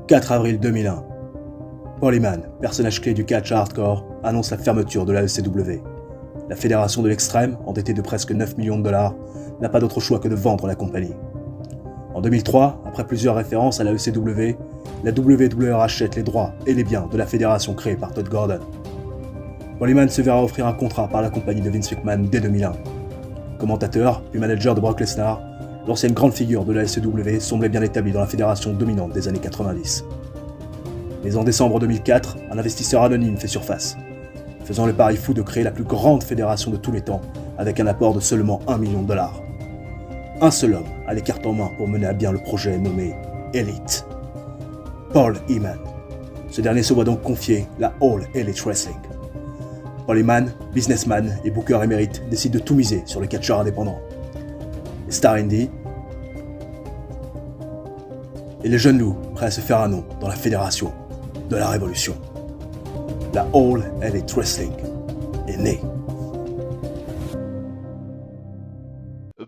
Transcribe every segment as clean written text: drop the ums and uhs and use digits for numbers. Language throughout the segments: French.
4 avril 2001. Paul Heyman, personnage clé du catch hardcore, annonce la fermeture de la ECW. La fédération de l'extrême, endettée de presque 9 millions de dollars, n'a pas d'autre choix que de vendre la compagnie. En 2003, après plusieurs références à la ECW, la WWE rachète les droits et les biens de la fédération créée par Todd Gordon. Paul Heyman se verra offrir un contrat par la compagnie de Vince McMahon dès 2001. Commentateur, puis manager de Brock Lesnar, l'ancienne grande figure de la SEW semblait bien établie dans la fédération dominante des années 90. Mais en décembre 2004, un investisseur anonyme fait surface, faisant le pari fou de créer la plus grande fédération de tous les temps avec un apport de seulement 1 million de dollars. Un seul homme a les cartes en main pour mener à bien le projet nommé Elite. Paul Heyman. Ce dernier se voit donc confier la All Elite Wrestling. Paul Heyman, businessman et booker émérite, décide de tout miser sur le catcheur indépendant. Les stars indie et les jeunes loups prêts à se faire un nom dans la fédération de la révolution. La All Elite Wrestling est née.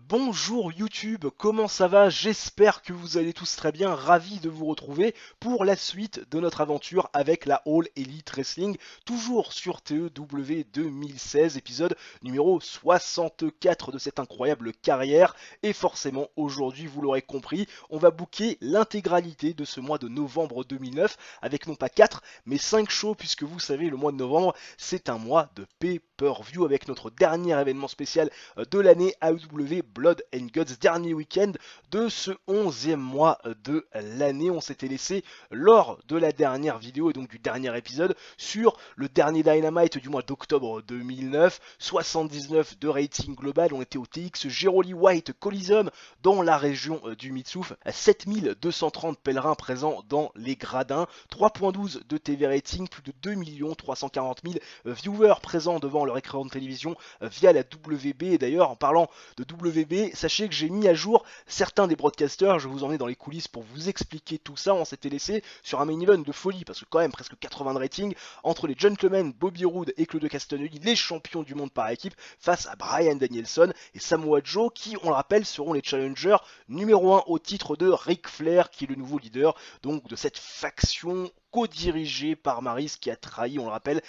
Bonjour YouTube, comment ça va? J'espère que vous allez tous très bien, ravi de vous retrouver pour la suite de notre aventure avec la All Elite Wrestling, toujours sur TEW 2016, épisode numéro 64 de cette incroyable carrière. Et forcément, aujourd'hui, vous l'aurez compris, on va booker l'intégralité de ce mois de novembre 2009, avec non pas 4, mais 5 shows, puisque vous savez, le mois de novembre, c'est un mois de pay-per-view, avec notre dernier événement spécial de l'année AEW Blood and Guts, dernier week-end de ce 11e mois de l'année. On s'était laissé lors de la dernière vidéo et donc du dernier épisode sur le dernier Dynamite du mois d'octobre 2009, 79 de rating global. On était au TX Geroli White Coliseum dans la région du Mitsouf, 7230 pèlerins présents dans les gradins, 3.12 de TV rating, plus de 2 340 000 viewers présents devant leur écran de télévision via la WB. Et d'ailleurs, en parlant de WB, sachez que j'ai mis à jour certains des broadcasters, je vais vous emmener dans les coulisses pour vous expliquer tout ça. On s'était laissé sur un main event de folie, parce que quand même presque 80 de rating, entre les gentlemen Bobby Roode et Claude Castagnoli, les champions du monde par équipe, face à Bryan Danielson et Samoa Joe, qui, on le rappelle, seront les challengers numéro 1 au titre de Ric Flair, qui est le nouveau leader donc de cette faction co-dirigé par Maryse, qui a trahi, on le rappelle,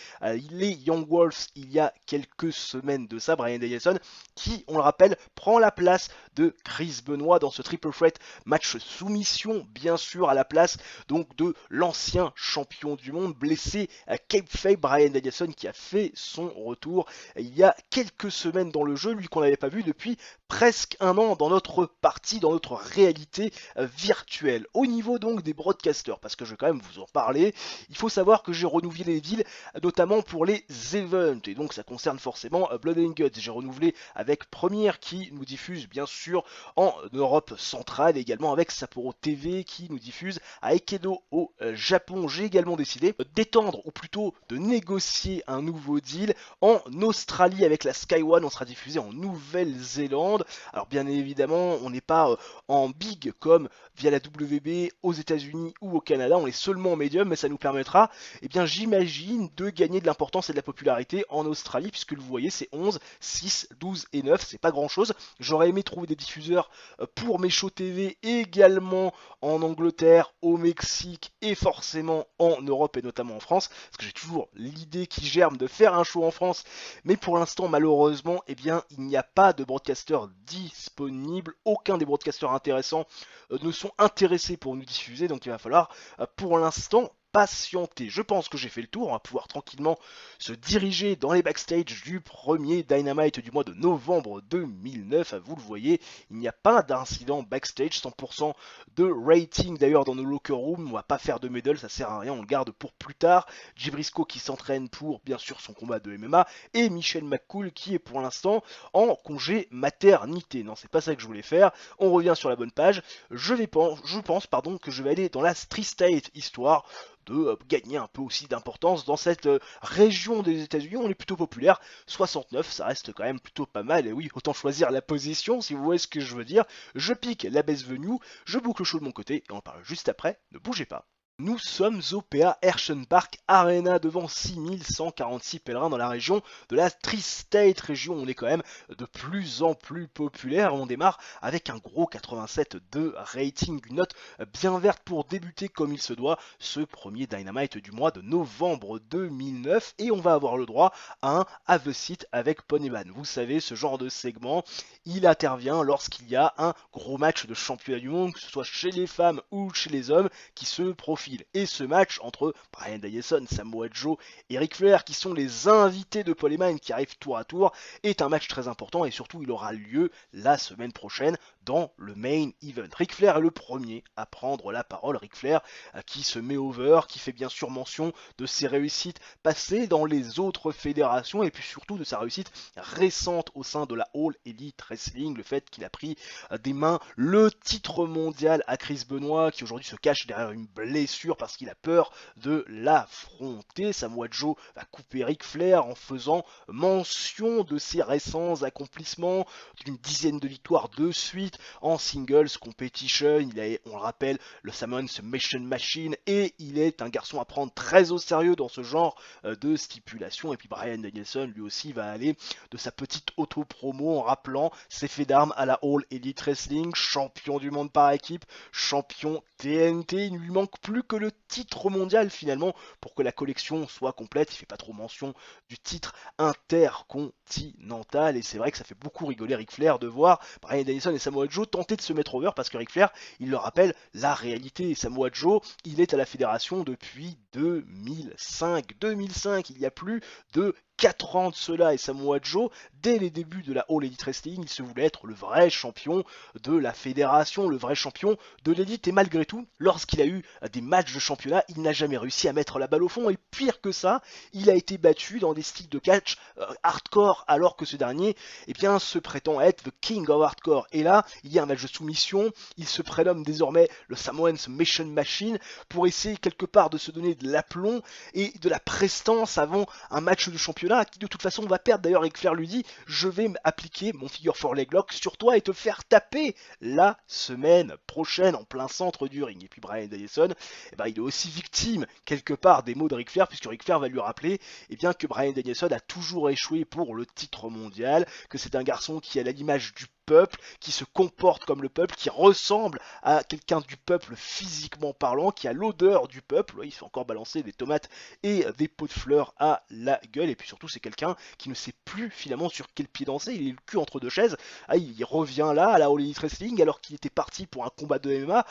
les Young Wolves il y a quelques semaines de ça. Bryan Danielson qui, on le rappelle, prend la place de Chris Benoit dans ce triple threat match soumission, bien sûr, à la place donc de l'ancien champion du monde blessé à kayfabe, Bryan Danielson, qui a fait son retour il y a quelques semaines dans le jeu, lui qu'on n'avait pas vu depuis presque un an dans notre partie, dans notre réalité virtuelle. Au niveau donc des broadcasters, parce que je vais quand même vous en parler, il faut savoir que j'ai renouvelé les deals, notamment pour les events, et donc ça concerne forcément Blood and Guts. J'ai renouvelé avec Premiere qui nous diffuse bien sûr en Europe centrale, et également avec Sapporo TV qui nous diffuse à Ekedo au Japon. J'ai également décidé d'étendre, ou plutôt de négocier un nouveau deal en Australie avec la Sky One. On sera diffusé en Nouvelle-Zélande. Alors bien évidemment, on n'est pas en big comme via la WB aux États-Unis ou au Canada, on est seulement en médium, mais ça nous permettra, eh bien j'imagine, de gagner de l'importance et de la popularité en Australie, puisque vous voyez, c'est 11, 6, 12 et 9, c'est pas grand chose. J'aurais aimé trouver des diffuseurs pour mes shows TV également en Angleterre, au Mexique et forcément en Europe et notamment en France, parce que j'ai toujours l'idée qui germe de faire un show en France, mais pour l'instant, malheureusement, eh bien il n'y a pas de broadcaster disponible, aucun des broadcasters intéressants ne sont intéressés pour nous diffuser, donc il va falloir pour l'instant patienter. Je pense que j'ai fait le tour, on va pouvoir tranquillement se diriger dans les backstage du premier Dynamite du mois de novembre 2009. Vous le voyez, il n'y a pas d'incident backstage, 100% de rating d'ailleurs dans nos locker rooms. On va pas faire de medal, ça sert à rien, on le garde pour plus tard. Jay Briscoe qui s'entraîne pour bien sûr son combat de MMA, et Michelle McCool qui est pour l'instant en congé maternité. Non, c'est pas ça que je voulais faire. On revient sur la bonne page. Je pense que je vais aller dans la Street State, histoire de gagner un peu aussi d'importance dans cette région des États-Unis. On est plutôt populaire, 69, ça reste quand même plutôt pas mal. Et oui, autant choisir la position, si vous voyez ce que je veux dire. Je pique la base venue, je boucle le show de mon côté, et on parle juste après, ne bougez pas. Nous sommes au PA Herschenpark Arena devant 6146 pèlerins dans la région de la Tri-State région. On est quand même de plus en plus populaire. On démarre avec un gros 87 de rating, une note bien verte pour débuter comme il se doit ce premier Dynamite du mois de novembre 2009. Et on va avoir le droit à un Have a Seat avec Ponyman. Vous savez, ce genre de segment, il intervient lorsqu'il y a un gros match de championnat du monde, que ce soit chez les femmes ou chez les hommes, qui se profile. Et ce match entre Bryan Danielson, Samoa Joe et Ric Flair, qui sont les invités de Paul Heyman qui arrivent tour à tour, est un match très important et surtout il aura lieu la semaine prochaine dans le main event. Ric Flair est le premier à prendre la parole. Ric Flair qui se met over, qui fait bien sûr mention de ses réussites passées dans les autres fédérations et puis surtout de sa réussite récente au sein de la All Elite Wrestling, le fait qu'il a pris des mains le titre mondial à Chris Benoit qui aujourd'hui se cache derrière une blessure parce qu'il a peur de l'affronter. Samoa Joe va couper Ric Flair en faisant mention de ses récents accomplissements, d'une dizaine de victoires de suite en singles competition. Il est, on le rappelle, le Samoan Submission Machine et il est un garçon à prendre très au sérieux dans ce genre de stipulation. Et puis Bryan Danielson lui aussi va aller de sa petite auto-promo en rappelant ses faits d'armes à la All Elite Wrestling, champion du monde par équipe, champion TNT. Il ne lui manque plus que le titre mondial finalement pour que la collection soit complète. Il fait pas trop mention du titre intercontinental et c'est vrai que ça fait beaucoup rigoler Ric Flair de voir Bryan Danielson et Samoa Joe tenter de se mettre over parce que Ric Flair, il le rappelle, la réalité. Samoa Joe, il est à la fédération depuis 2005. 2005, il y a plus de 4 ans de cela, et Samoa Joe, dès les débuts de la All Elite Wrestling, il se voulait être le vrai champion de la fédération, le vrai champion de l'élite, et malgré tout, lorsqu'il a eu des matchs de championnat, il n'a jamais réussi à mettre la balle au fond, et pire que ça, il a été battu dans des styles de catch hardcore, alors que ce dernier, eh bien, se prétend être the king of hardcore, et là, il y a un match de soumission, il se prénomme désormais le Samoan Submission Machine, pour essayer quelque part de se donner de l'aplomb et de la prestance avant un match de championnat qui de toute façon va perdre. D'ailleurs, Ric Flair lui dit: je vais appliquer mon figure 4 leg lock sur toi et te faire taper la semaine prochaine en plein centre du ring. Et puis Bryan Danielson, eh ben, il est aussi victime quelque part des mots de Ric Flair, puisque Ric Flair va lui rappeler bien que Bryan Danielson a toujours échoué pour le titre mondial, que c'est un garçon qui a l'image du peuple, qui se comporte comme le peuple, qui ressemble à quelqu'un du peuple physiquement parlant, qui a l'odeur du peuple. Il se fait encore balancer des tomates et des pots de fleurs à la gueule, et puis surtout c'est quelqu'un qui ne sait plus finalement sur quel pied danser, il est le cul entre deux chaises. Il revient là à la All Elite Wrestling alors qu'il était parti pour un combat de MMA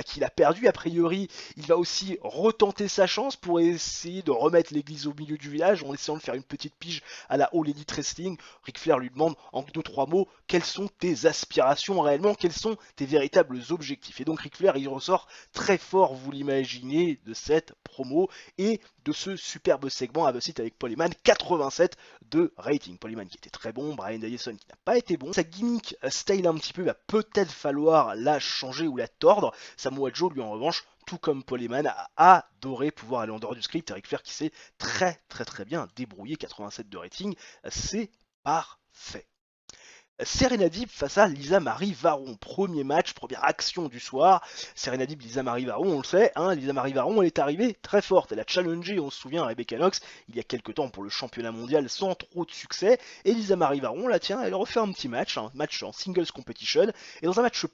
qu'il a perdu. A priori il va aussi retenter sa chance pour essayer de remettre l'église au milieu du village en essayant de faire une petite pige à la All Elite Wrestling. Ric Flair lui demande en 2-3 mots: quelles sont tes aspirations réellement, quels sont tes véritables objectifs? Et donc Ric Flair, il ressort très fort, vous l'imaginez, de cette promo et de ce superbe segment à Seat avec Paul Heyman, 87 de rating. Paul Heyman qui était très bon, Bryan Danielson qui n'a pas été bon. Sa gimmick style un petit peu, va peut-être falloir la changer ou la tordre. Samoa Joe, lui en revanche, tout comme Paul Heyman, a adoré pouvoir aller en dehors du script. Et Ric Flair qui s'est très bien débrouillé, 87 de rating, c'est parfait. Serena Deeb face à Lisa Marie Varon. Premier match, première action du soir. Serena Deeb, Lisa Marie Varon, on le sait, Lisa Marie Varon, elle est arrivée très forte. Elle a challengé, on se souvient, Rebecca Knox il y a quelques temps pour le championnat mondial sans trop de succès. Et Lisa Marie Varon, là, tiens, elle refait un petit match, un match en singles competition. Et dans un match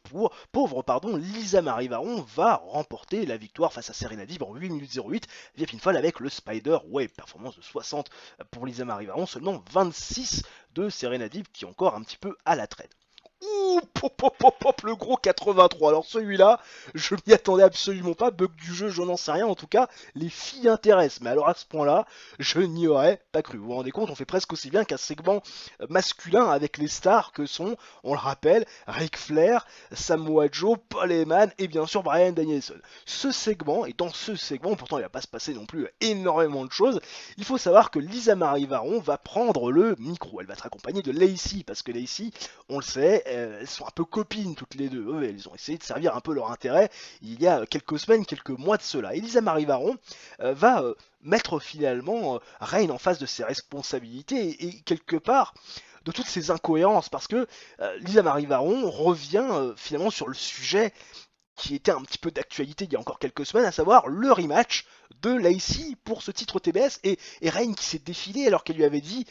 pauvre, Lisa Marie Varon va remporter la victoire face à Serena Deeb en 8 minutes 08 via pinfall avec le Spider Wave. Performance de 60 pour Lisa Marie Varon, seulement 26 de Serena Deeb qui est encore un petit peu à la traîne. Ouh, pop, le gros 83. Alors celui-là, je m'y attendais absolument pas. Bug du jeu, je n'en sais rien. En tout cas, les filles intéressent. Mais alors à ce point-là, je n'y aurais pas cru. Vous vous rendez compte, on fait presque aussi bien qu'un segment masculin avec les stars que sont, on le rappelle, Ric Flair, Samoa Joe, Paul Heyman et bien sûr Bryan Danielson. Ce segment, et dans ce segment, pourtant il va pas se passer non plus énormément de choses, il faut savoir que Lisa Marie Varon va prendre le micro. Elle va être accompagnée de Lacey, parce que Lacey, on le sait, elles sont un peu copines toutes les deux. Elles ont essayé de servir un peu leur intérêt il y a quelques semaines, quelques mois de cela. Et Lisa Marie Varon va mettre finalement Reign en face de ses responsabilités et quelque part de toutes ces incohérences, parce que Lisa Marie Varon revient finalement sur le sujet qui était un petit peu d'actualité il y a encore quelques semaines, à savoir le rematch de Lacey pour ce titre TBS et Reign qui s'est défilé alors qu'elle lui avait dit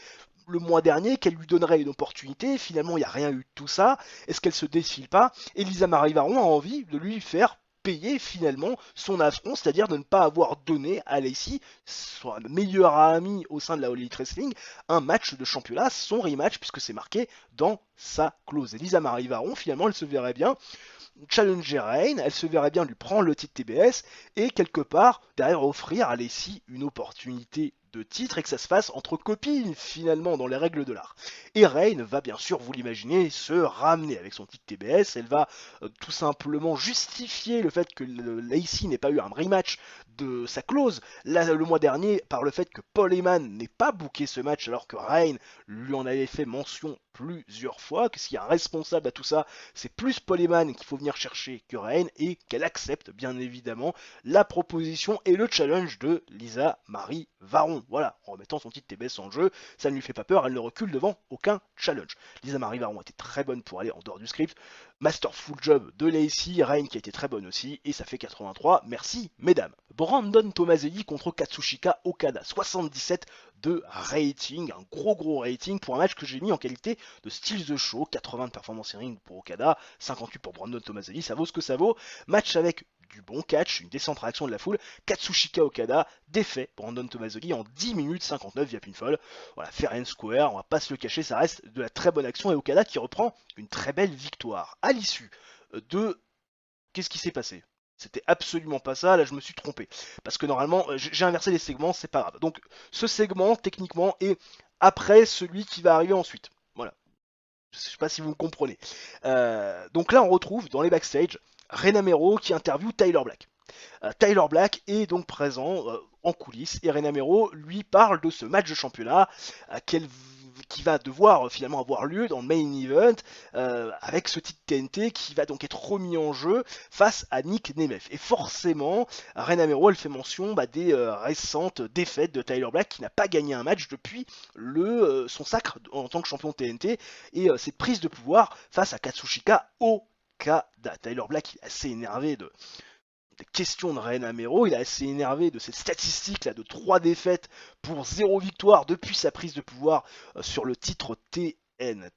le mois dernier qu'elle lui donnerait une opportunité. Finalement, il n'y a rien eu de tout ça. Est-ce qu'elle se défile pas? Et Lisa Marie Varon a envie de lui faire payer finalement son affront, c'est-à-dire de ne pas avoir donné à Lacey, son meilleure amie au sein de la All Elite Wrestling, un match de championnat, son rematch, puisque c'est marqué dans sa clause. Et Lisa Marie Varon, finalement, elle se verrait bien challenger Reign, elle se verrait bien lui prendre le titre TBS et quelque part derrière offrir à Lacey une opportunité de titre et que ça se fasse entre copines finalement dans les règles de l'art. Et Reign va bien sûr, vous l'imaginez, se ramener avec son titre TBS, elle va tout simplement justifier le fait que Lacey n'ait pas eu un rematch de sa clause le mois dernier par le fait que Paul Heyman n'ait pas booké ce match alors que Reign lui en avait fait mention plusieurs fois, que s'il y a un responsable à tout ça, c'est plus Paul Heyman qu'il faut venir chercher que Reign et qu'elle accepte bien évidemment la proposition et le challenge de Lisa Marie Varon. Voilà, en remettant son titre TBS en jeu, ça ne lui fait pas peur, elle ne recule devant aucun challenge. Lisa Marie Varon était très bonne pour aller en dehors du script. Masterful job de Lacey, Reign qui a été très bonne aussi, et ça fait 83, merci mesdames. Brandon Tomaselli contre Katsushika Okada, 77 de rating, un gros rating pour un match que j'ai mis en qualité de Steal the Show, 80 de performance in ring pour Okada, 58 pour Brandon Tomaselli, ça vaut ce que ça vaut. Match avec du bon catch, une décente réaction de la foule. Katsushika Okada défait Brandon Tomaselli en 10 minutes 59 via pinfall. Voilà, fair and square, on va pas se le cacher, ça reste de la très bonne action et Okada qui reprend une très belle victoire. À l'issue de... Qu'est-ce qui s'est passé? C'était absolument pas ça, là je me suis trompé. Parce que normalement, j'ai inversé les segments, c'est pas grave. Donc ce segment, techniquement, est après celui qui va arriver ensuite. Voilà. Je sais pas si vous me comprenez. Donc là, on retrouve dans les backstage Rena Mero qui interviewe Tyler Black. Tyler Black est donc présent en coulisses et Rena Mero lui parle de ce match de championnat qui va devoir finalement avoir lieu dans le main event avec ce titre TNT qui va donc être remis en jeu face à Nick Nemeth. Et forcément, Rena Mero elle fait mention des récentes défaites de Tyler Black qui n'a pas gagné un match depuis son sacre en tant que champion TNT et ses prises de pouvoir face à Katsushika Okada. Tyler Black il est assez énervé des questions de Rena Mero, il est assez énervé de cette statistique là de 3 défaites pour 0 victoire depuis sa prise de pouvoir sur le titre TNT,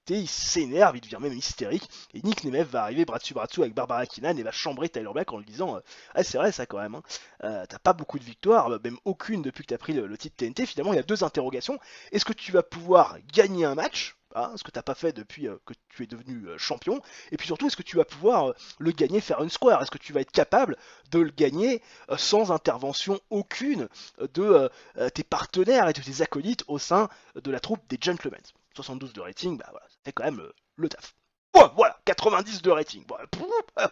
il s'énerve, il devient même hystérique, et Nick Nemeth va arriver bras dessus avec Barbara Keenan et va chambrer Tyler Black en lui disant ah c'est vrai ça quand même, t'as pas beaucoup de victoires, même aucune depuis que t'as pris le titre TNT, finalement il y a 2 interrogations, est-ce que tu vas pouvoir gagner un match ce que tu n'as pas fait depuis que tu es devenu champion, et puis surtout est-ce que tu vas pouvoir le gagner faire une square, est-ce que tu vas être capable de le gagner sans intervention aucune de tes partenaires et de tes acolytes au sein de la troupe des Gentlemen. 72 de rating, voilà, ça fait quand même le taf. Oh, voilà, 90 de rating, bon,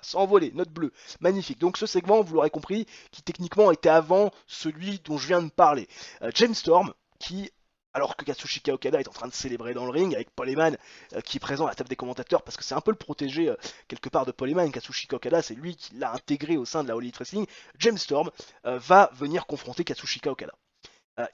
c'est envolé, note bleue, magnifique. Donc ce segment, vous l'aurez compris, qui techniquement était avant celui dont je viens de parler. James Storm, qui alors que Katsushika Okada est en train de célébrer dans le ring avec Paul Heyman qui est présent à la table des commentateurs parce que c'est un peu le protégé quelque part de Paul Heyman. Katsushika Okada, c'est lui qui l'a intégré au sein de la All Elite Wrestling. James Storm va venir confronter Katsushika Okada.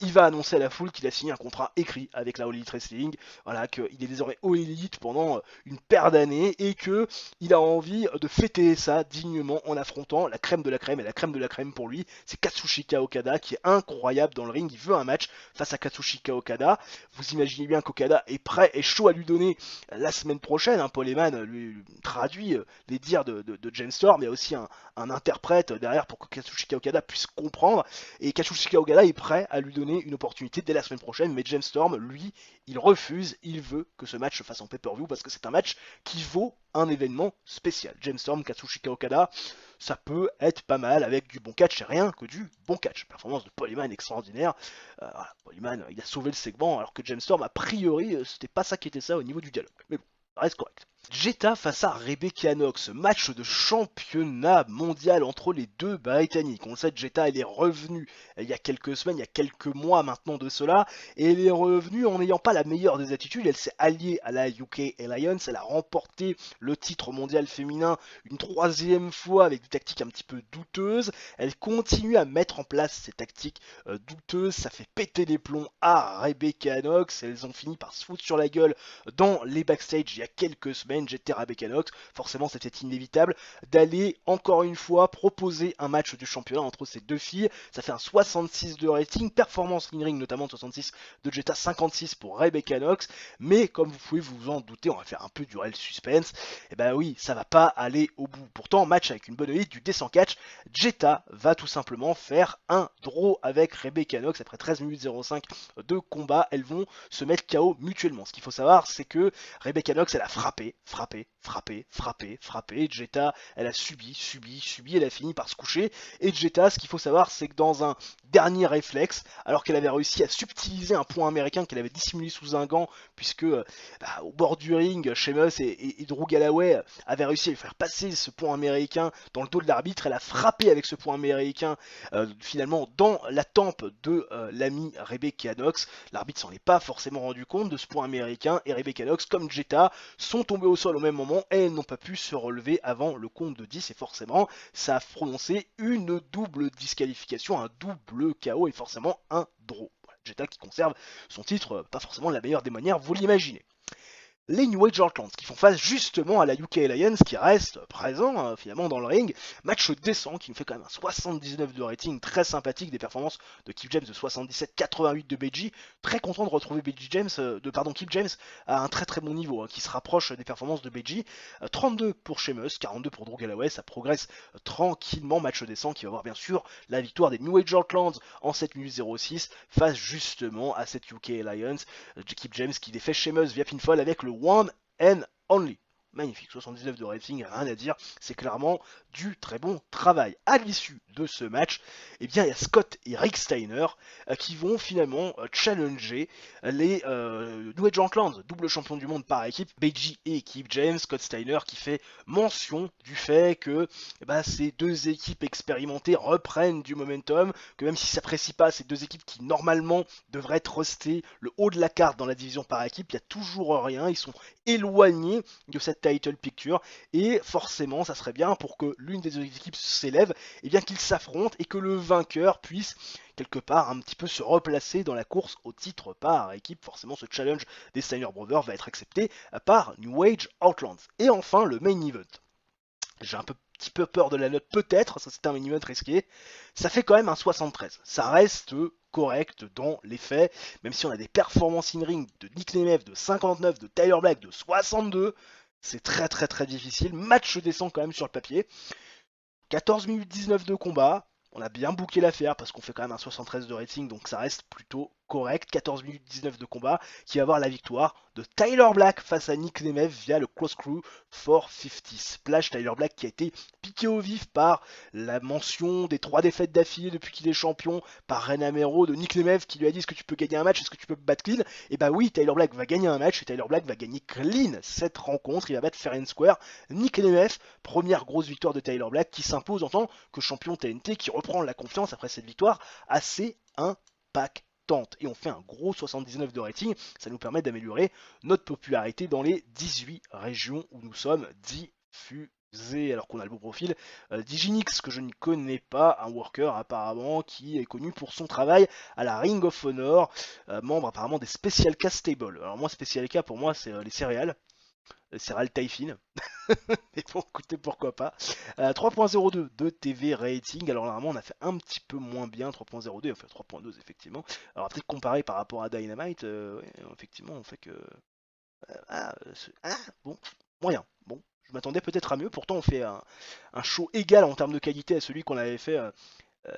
Il va annoncer à la foule qu'il a signé un contrat écrit avec la All Elite Wrestling, voilà, qu'il est désormais All Elite pendant une paire d'années et qu'il a envie de fêter ça dignement en affrontant la crème de la crème, et la crème de la crème pour lui, c'est Katsushika Okada qui est incroyable dans le ring, il veut un match face à Katsushika Okada, vous imaginez bien qu'Okada est prêt et chaud à lui donner la semaine prochaine, Paul Heyman lui traduit les dires de James Storm, il y a aussi un interprète derrière pour que Katsushika Okada puisse comprendre, et Katsushika Okada est prêt à lui donner une opportunité dès la semaine prochaine, mais James Storm, lui, il refuse, il veut que ce match se fasse en pay-per-view parce que c'est un match qui vaut un événement spécial. James Storm, Katsushika Okada, ça peut être pas mal avec du bon catch, et rien que du bon catch. Performance de Paul Heyman extraordinaire. Voilà, Paul Heyman, il a sauvé le segment alors que James Storm, a priori, c'était pas ça qui était ça au niveau du dialogue. Mais bon, ça reste correct. Jetta face à Rebecca Knox, match de championnat mondial entre les deux Britanniques. On le sait, Jetta elle est revenue il y a quelques semaines, il y a quelques mois maintenant de cela, et elle est revenue en n'ayant pas la meilleure des attitudes. Elle s'est alliée à la UK Alliance, elle a remporté le titre mondial féminin une 3e fois avec des tactiques un petit peu douteuses. Elle continue à mettre en place ces tactiques douteuses, ça fait péter les plombs à Rebecca Knox. Elles ont fini par se foutre sur la gueule dans les backstage il y y a quelques semaines, j'étais Rebecca Knox, forcément c'était inévitable d'aller encore une fois proposer un match du championnat entre ces deux filles. Ça fait un 66 de rating, performance in-ring notamment de 66 de Jetta, 56 pour Rebecca Knox, mais comme vous pouvez vous en douter, on va faire un peu durer le suspense, et ben oui, ça va pas aller au bout. Pourtant, match avec une bonne élite du descent catch, Jetta va tout simplement faire un draw avec Rebecca Knox après 13 minutes 05 de combat. Elles vont se mettre KO mutuellement. Ce qu'il faut savoir, c'est que Rebecca Knox, elle a frappé, Jetta, elle a subi, elle a fini par se coucher. Et Jetta, ce qu'il faut savoir, c'est que dans un dernier réflexe, alors qu'elle avait réussi à subtiliser un point américain qu'elle avait dissimulé sous un gant, puisque au bord du ring, Sheamus et Drew Galloway avaient réussi à lui faire passer ce point américain dans le dos de l'arbitre. Elle a frappé avec ce point américain finalement dans la tempe de l'ami Rebecca Knox. L'arbitre s'en est pas forcément rendu compte de ce point américain, et Rebecca Knox comme Jetta sont tombés au sol au même moment et elles n'ont pas pu se relever avant le compte de 10, et forcément ça a prononcé une double disqualification, un double KO et forcément un draw. Voilà, Jetta qui conserve son titre, pas forcément de la meilleure des manières, vous l'imaginez. Les New Age Outlands qui font face justement à la UK Alliance qui reste présent finalement dans le ring. Match décent qui nous fait quand même un 79 de rating, très sympathique, des performances de Kip James de 77, 88 de Beji. Très content de retrouver Kip James à un très très bon niveau, qui se rapproche des performances de Beji. 32 pour Sheamus, 42 pour Drew Galloway, ça progresse tranquillement. Match décent qui va voir bien sûr la victoire des New Age Outlands en 7 minutes 06 face justement à cette UK Alliance. Kip James qui défait Sheamus via pinfall avec le One and Only. Magnifique, 79 de rating, rien à dire, c'est clairement du très bon travail. À l'issue de ce match, eh bien, il y a Scott et Rick Steiner qui vont finalement challenger les New Age Outlands, double champion du monde par équipe, Beji et Kip James. Scott Steiner qui fait mention du fait que ces deux équipes expérimentées reprennent du momentum, que même si ça s'apprécie pas, ces deux équipes qui normalement devraient être restées le haut de la carte dans la division par équipe, il n'y a toujours rien, ils sont éloignés de cette title picture, et forcément ça serait bien pour que l'une des deux équipes s'élève, et bien qu'ils s'affrontent et que le vainqueur puisse quelque part un petit peu se replacer dans la course au titre par équipe. Forcément ce challenge des Steiner Brothers va être accepté par New Age Outlands. Et enfin le main event. J'ai un petit peu peur de la note peut-être, ça c'est un main event risqué, ça fait quand même un 73, ça reste correct dans les faits, même si on a des performances in-ring de Nick Nemeth de 59, de Tyler Black de 62, c'est très très très difficile. Match décent quand même sur le papier. 14 minutes 19 de combat. On a bien booké l'affaire parce qu'on fait quand même un 73 de rating, donc ça reste plutôt correct. 14 minutes 19 de combat qui va avoir la victoire de Tyler Black face à Nick Nemeth via le Cross Crew 450 Splash. Tyler Black qui a été piqué au vif par la mention des 3 défaites d'affilée depuis qu'il est champion par Ren Amero, de Nick Nemeth qui lui a dit: est-ce que tu peux gagner un match, est-ce que tu peux battre clean? Et bah oui, Tyler Black va gagner un match et Tyler Black va gagner clean cette rencontre. Il va battre fair and square Nick Nemeth. Première grosse victoire de Tyler Black qui s'impose en tant que champion TNT, qui reprend la confiance après cette victoire assez impactante. Et on fait un gros 79 de rating, ça nous permet d'améliorer notre popularité dans les 18 régions où nous sommes diffusés. Alors qu'on a le beau profil d'Iginix, que je ne connais pas, un worker apparemment qui est connu pour son travail à la Ring of Honor, membre apparemment des Special K Stable. Alors moi, Special K pour moi c'est les céréales. Céréales taille fine. Mais bon, écoutez, pourquoi pas. 3.02 de TV rating. Alors normalement, on a fait un petit peu moins bien. 3.02, on fait 3.2 effectivement. Alors peut-être comparer par rapport à Dynamite, ouais, effectivement, on fait que... bon, moyen. Bon, je m'attendais peut-être à mieux. Pourtant, on fait un show égal en termes de qualité à celui qu'on avait fait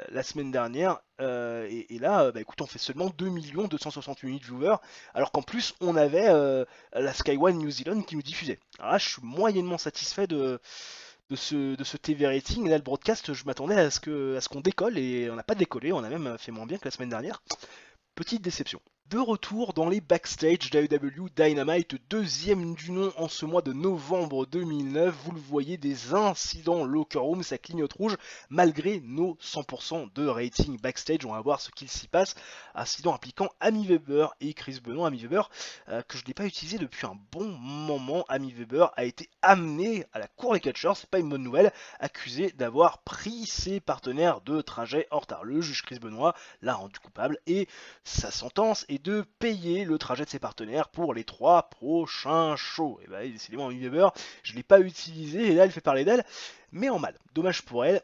la semaine dernière, et là, écoute, on fait seulement 2 268 000 viewers, alors qu'en plus, on avait la Sky One New Zealand qui nous diffusait. Alors là, je suis moyennement satisfait de ce TV rating, et là, le broadcast, je m'attendais à ce qu'on décolle, et on n'a pas décollé, on a même fait moins bien que la semaine dernière. Petite déception. De retour dans les backstage d'AEW Dynamite, deuxième du nom en ce mois de novembre 2009. Vous le voyez, des incidents locker room, ça clignote rouge malgré nos 100% de rating backstage. On va voir ce qu'il s'y passe. Incident impliquant Amy Weber et Chris Benoit. Amy Weber, que je n'ai pas utilisé depuis un bon moment. Amy Weber a été amené à la cour des catcheurs, c'est pas une bonne nouvelle, accusé d'avoir pris ses partenaires de trajet en retard. Le juge Chris Benoit l'a rendu coupable et sa sentence est et de payer le trajet de ses partenaires pour les 3 prochains shows. Et bah décidément, Amy Weber, je l'ai pas utilisé et là elle fait parler d'elle, mais en mal. Dommage pour elle.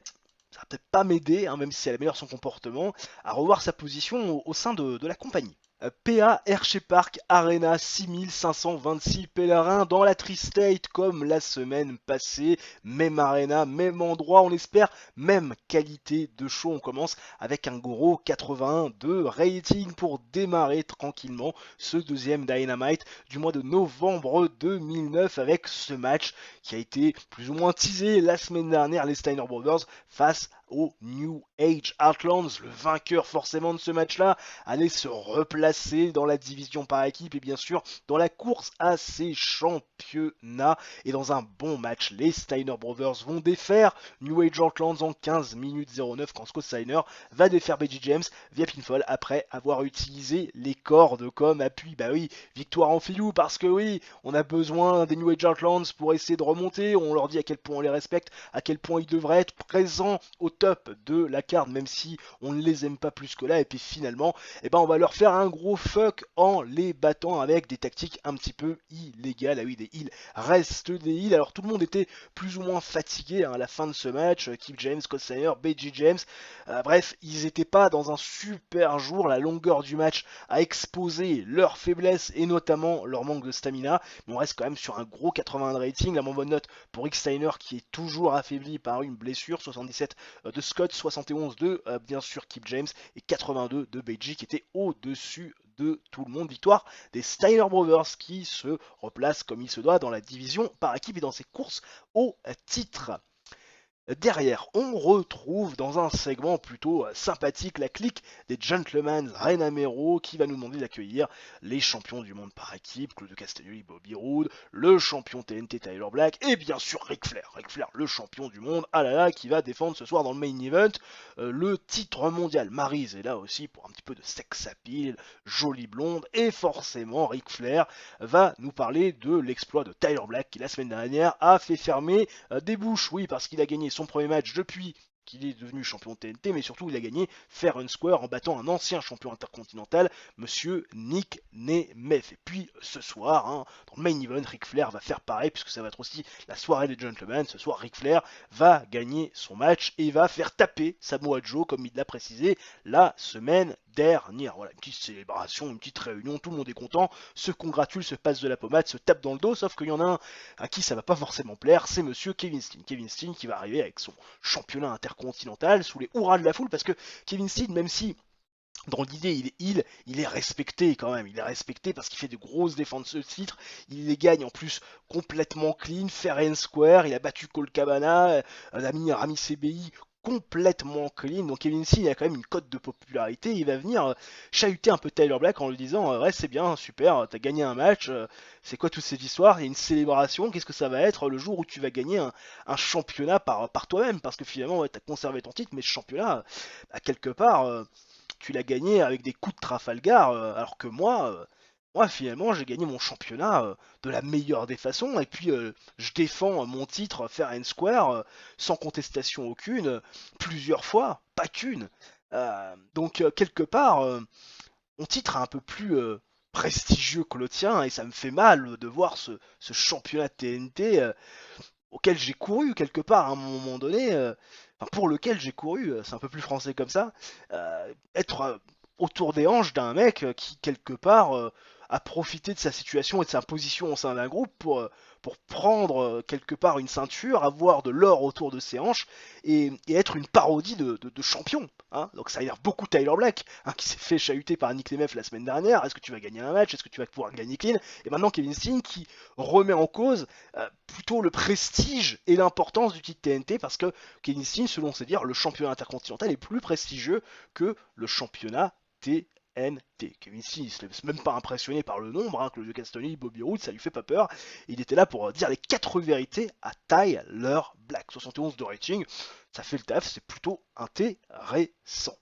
Ça va peut-être pas m'aider, hein, même si elle améliore son comportement, à revoir sa position au sein de la compagnie. PA Hershey Park Arena, 6526 pèlerins dans la Tri-State comme la semaine passée. Même arena, même endroit, on espère même qualité de show. On commence avec un gros 81 de rating pour démarrer tranquillement ce deuxième Dynamite du mois de novembre 2009 avec ce match qui a été plus ou moins teasé la semaine dernière, les Steiner Brothers face aux New Age Outlands. Le vainqueur forcément de ce match-là allait se replacer dans la division par équipe et bien sûr dans la course à ses championnats. Et dans un bon match, les Steiner Brothers vont défaire New Age Outlands en 15 minutes 09 quand Scott Steiner va défaire BG James via pinfall après avoir utilisé les cordes comme appui. Bah oui, victoire en filou parce que oui, on a besoin des New Age Outlands pour essayer de remonter. On leur dit à quel point on les respecte, à quel point ils devraient être présents au top de la carte, même si on ne les aime pas plus que là. Et puis finalement, eh ben, on va leur faire un gros fuck en les battant avec des tactiques un petit peu illégales. Ah oui, des heals restent des heals. Alors tout le monde était plus ou moins fatigué à la fin de ce match. Kip James, Scott Steiner, BG James. Bref, ils n'étaient pas dans un super jour. La longueur du match a exposé leurs faiblesses et notamment leur manque de stamina. Mais on reste quand même sur un gros 81 de rating. La moins bonne note pour Rick Steiner qui est toujours affaibli par une blessure. 77 de Scott, 71 de bien sûr Kip James et 82 de BG qui était au-dessus de tout le monde. Victoire des Steiner Brothers qui se replacent comme il se doit dans la division par équipe et dans ses courses au titre. Derrière, on retrouve dans un segment plutôt sympathique la clique des Gentlemen Renamero qui va nous demander d'accueillir les champions du monde par équipe, Claudio Castagnoli, Bobby Roode, le champion TNT Tyler Black et bien sûr Ric Flair. Ric Flair, le champion du monde, ah là là, qui va défendre ce soir dans le main event le titre mondial. Maryse est là aussi pour un petit peu de sex appeal, jolie blonde et forcément Ric Flair va nous parler de l'exploit de Tyler Black qui la semaine dernière a fait fermer des bouches, oui, parce qu'il a gagné son premier match depuis qu'il est devenu champion TNT, mais surtout il a gagné fair and square en battant un ancien champion intercontinental, monsieur Nick Nemeth. Et puis ce soir, hein, dans le main event, Ric Flair va faire pareil, puisque ça va être aussi la soirée des gentlemen. Ce soir, Ric Flair va gagner son match et va faire taper Samoa Joe, comme il l'a précisé la semaine dernière. Voilà, une petite célébration, une petite réunion, tout le monde est content, se congratule, se passe de la pommade, se tape dans le dos, sauf qu'il y en a un à qui ça va pas forcément plaire, c'est monsieur Kevin Steen. Kevin Steen qui va arriver avec son championnat intercontinental sous les hurrahs de la foule, parce que Kevin Steen, même si dans l'idée, il est respecté quand même. Il est respecté parce qu'il fait de grosses défenses de titre. Il les gagne en plus complètement clean, fair and square. Il a battu Cole Cabana, l'ami Rami CBI complètement clean. Donc Kevin Steen a quand même une cote de popularité. Il va venir chahuter un peu Tyler Black en lui disant ouais, c'est bien, super, t'as gagné un match. C'est quoi toute cette histoire? Il y a une célébration. Qu'est-ce que ça va être le jour où tu vas gagner un championnat par toi-même? Parce que finalement, ouais, t'as conservé ton titre, mais ce championnat, à quelque part, tu l'as gagné avec des coups de Trafalgar, alors que moi finalement j'ai gagné mon championnat de la meilleure des façons, et puis je défends mon titre fair and square, sans contestation aucune, plusieurs fois, pas qu'une. Donc quelque part, mon titre est un peu plus prestigieux que le tien, et ça me fait mal de voir ce championnat TNT auquel j'ai couru quelque part à un moment donné, enfin pour lequel j'ai couru, c'est un peu plus français comme ça, être autour des hanches d'un mec qui quelque part a profité de sa situation et de sa position au sein d'un groupe pour prendre quelque part une ceinture, avoir de l'or autour de ses hanches et être une parodie de champion. Hein. Donc ça énerve beaucoup Tyler Black, hein, qui s'est fait chahuter par Nick Nemeth la semaine dernière. Est-ce que tu vas gagner un match? Est-ce que tu vas pouvoir gagner clean? Et maintenant Kevin Steen qui remet en cause plutôt le prestige et l'importance du titre TNT, parce que Kevin Steen, selon ses dires, le championnat intercontinental est plus prestigieux que le championnat TNT. Kevin Steen, il se laisse même pas impressionné par le nombre, hein, Claudio Castagnoli, Bobby Roode, ça lui fait pas peur. Il était là pour dire les 4 vérités à Tyler Black. 71 de rating, ça fait le taf, c'est plutôt intéressant.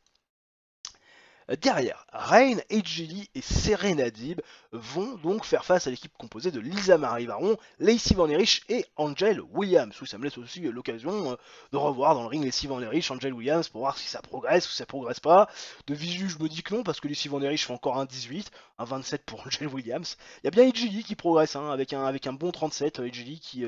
Derrière, Reign, AJ Lee et Serena Deeb vont donc faire face à l'équipe composée de Lisa Marie Varon, Lacey Van Erich et Angel Williams. Oui, ça me laisse aussi l'occasion de revoir dans le ring Lacey Van Erich, Angel Williams pour voir si ça progresse ou si ça progresse pas. De visu, je me dis que non parce que Lacey Van Erich fait encore un 18, un 27 pour Angel Williams. Il y a bien AJ Lee qui progresse hein, avec un bon 37, AJ Lee qui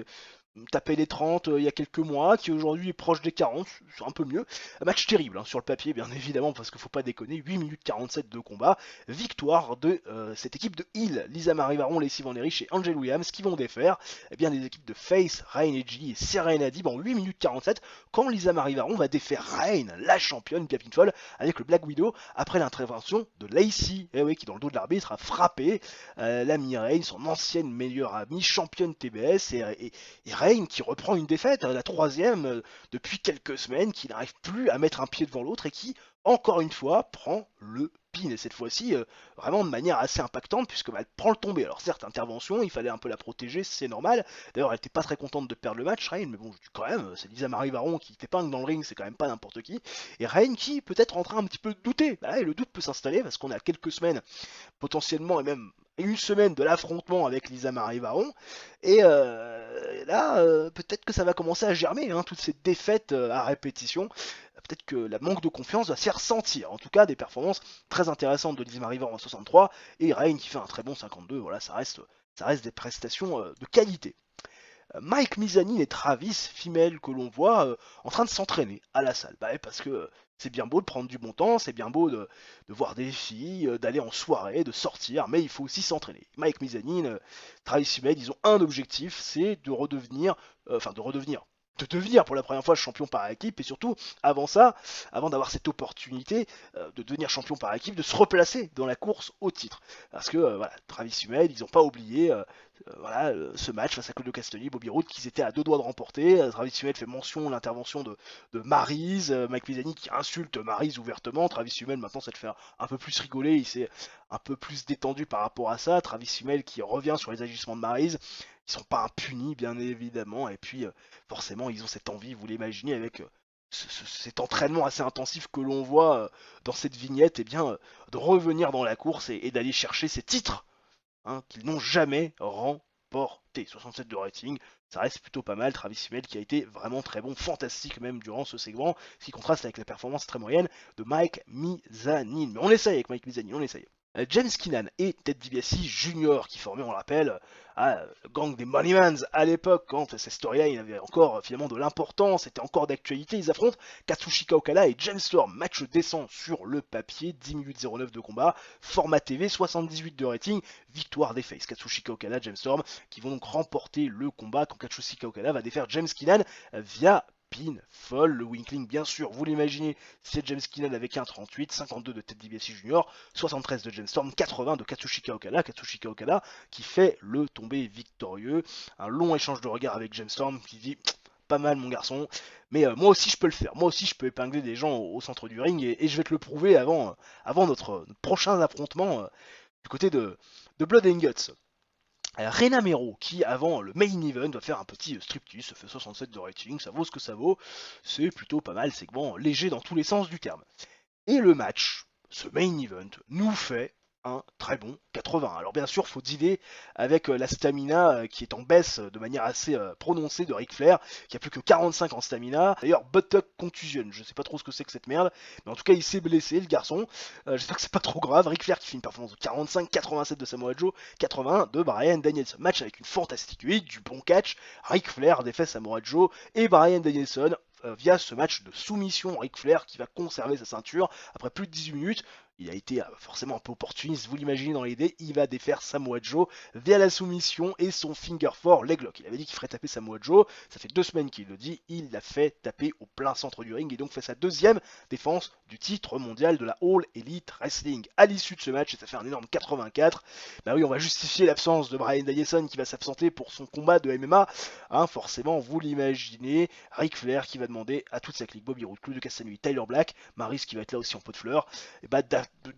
tapait les 30 il y a quelques mois, qui aujourd'hui est proche des 40, c'est un peu mieux. Un match terrible hein, sur le papier, bien évidemment, parce qu'il faut pas déconner. 8 minutes 47 de combat. Victoire de cette équipe de Hill, Lisa Marie Varon, Lacey Van Erich et Angel Williams, qui vont défaire bien les équipes de Face, Reign Edgy et Serena Deeb en 8 minutes 47, quand Lisa Marie Varon va défaire Reign, la championne, via pinfall, avec le Black Widow, après l'intervention de Lacey, oui, qui dans le dos de l'arbitre a frappé l'ami Reign, son ancienne meilleure amie, championne TBS, et Reign qui reprend une défaite, la troisième depuis quelques semaines, qui n'arrive plus à mettre un pied devant l'autre et qui, encore une fois, prend le pin. Et cette fois-ci, vraiment de manière assez impactante, puisque elle prend le tombé. Alors certes, intervention, il fallait un peu la protéger, c'est normal. D'ailleurs, elle n'était pas très contente de perdre le match, Reign, mais bon, quand même, c'est Lisa Marie Varon qui t'épingle dans le ring, c'est quand même pas n'importe qui. Et Reign qui peut-être en train un petit peu de douter. Bah, et le doute peut s'installer, parce qu'on est à quelques semaines, potentiellement, et même une semaine de l'affrontement avec Lisa Marie Varon. Et là, peut-être que ça va commencer à germer, hein, toutes ces défaites à répétition. Peut-être que la manque de confiance va s'y ressentir. En tout cas, des performances très intéressantes de Lisa Marie Varon en 63 et Reign qui fait un très bon 52. Voilà, ça reste des prestations de qualité. Mike Mizanin et Travis, femelle que l'on voit en train de s'entraîner à la salle. Bah, parce que c'est bien beau de prendre du bon temps, c'est bien beau de voir des filles, d'aller en soirée, de sortir, mais il faut aussi s'entraîner. Mike Mizanin, Travis Femelle, ils ont un objectif, c'est de redevenir, de devenir pour la première fois champion par équipe et surtout avant ça, avant d'avoir cette opportunité de devenir champion par équipe, de se replacer dans la course au titre. Parce que voilà, Travis Femelle, ils n'ont pas oublié voilà, ce match face à Claudio Castagnoli, Bobby Roode, qu'ils étaient à deux doigts de remporter. Travis Hummel fait mention de l'intervention de Maryse, Mike Pisani qui insulte Maryse ouvertement. Travis Hummel, maintenant, ça te fait un peu plus rigoler, il s'est un peu plus détendu par rapport à ça. Travis Hummel qui revient sur les agissements de Maryse. Ils sont pas impunis, bien évidemment, et puis forcément, ils ont cette envie, vous l'imaginez, avec cet entraînement assez intensif que l'on voit dans cette vignette, et bien, de revenir dans la course et d'aller chercher ces titres hein, qu'ils n'ont jamais remporté. 67 de rating, ça reste plutôt pas mal. Travis Hummel qui a été vraiment très bon, fantastique même durant ce segment, ce qui contraste avec la performance très moyenne de Mike Mizanin. Mais on essaye avec Mike Mizanin, on essaye. James Keenan et Ted DiBiase Jr. qui formaient, on le rappelle, le gang des Moneymans à l'époque, quand cette storyline avait encore finalement de l'importance, était encore d'actualité. Ils affrontent Katsushika Okada et James Storm. Match descend sur le papier, 10 minutes 09 de combat, format TV, 78 de rating, victoire des Faces. Katsushika Okada, James Storm, qui vont donc remporter le combat quand Katsushika Okada va défaire James Keenan via pinfall. Le Winkling, bien sûr, vous l'imaginez, c'est James Keenan avec un 38, 52 de Ted DiBiase Jr., 73 de James Storm, 80 de Katsushika Okada. Katsushika Okada qui fait le tombé victorieux. Un long échange de regards avec James Storm qui dit pas mal mon garçon, mais moi aussi je peux le faire. Moi aussi je peux épingler des gens au centre du ring et je vais te le prouver avant notre prochain affrontement du côté de Blood and Guts. Rena Mero qui avant le main event va faire un petit striptease, ça fait 67 de rating, ça vaut ce que ça vaut, c'est plutôt pas mal, segment léger dans tous les sens du terme. Et le match, ce main event, nous fait un très bon 80. Alors bien sûr, faut dealer avec la stamina qui est en baisse de manière assez prononcée de Ric Flair, qui a plus que 45 en stamina. D'ailleurs, buttock contusion, je sais pas trop ce que c'est que cette merde, mais en tout cas, il s'est blessé, le garçon. J'espère que c'est pas trop grave. Ric Flair qui fait une performance de 45, 87 de Samoa Joe, 81 de Bryan Danielson. Match avec une fantastique 8, du bon catch. Ric Flair défait Samoa Joe et Bryan Danielson via ce match de soumission. Ric Flair qui va conserver sa ceinture après plus de 18 minutes. Il a été forcément un peu opportuniste, vous l'imaginez dans l'idée, il va défaire Samoa Joe via la soumission et son finger four leg lock. Il avait dit qu'il ferait taper Samoa Joe, ça fait 2 semaines qu'il le dit, il l'a fait taper au plein centre du ring et donc fait sa deuxième défense du titre mondial de la All Elite Wrestling. À l'issue de ce match, et ça fait un énorme 84, bah oui, on va justifier l'absence de Bryan Danielson qui va s'absenter pour son combat de MMA, hein, forcément, vous l'imaginez, Ric Flair qui va demander à toute sa clique, Bobby Roode, Claudio Castagnoli, Tyler Black, Maryse qui va être là aussi en pot de fleurs, et bah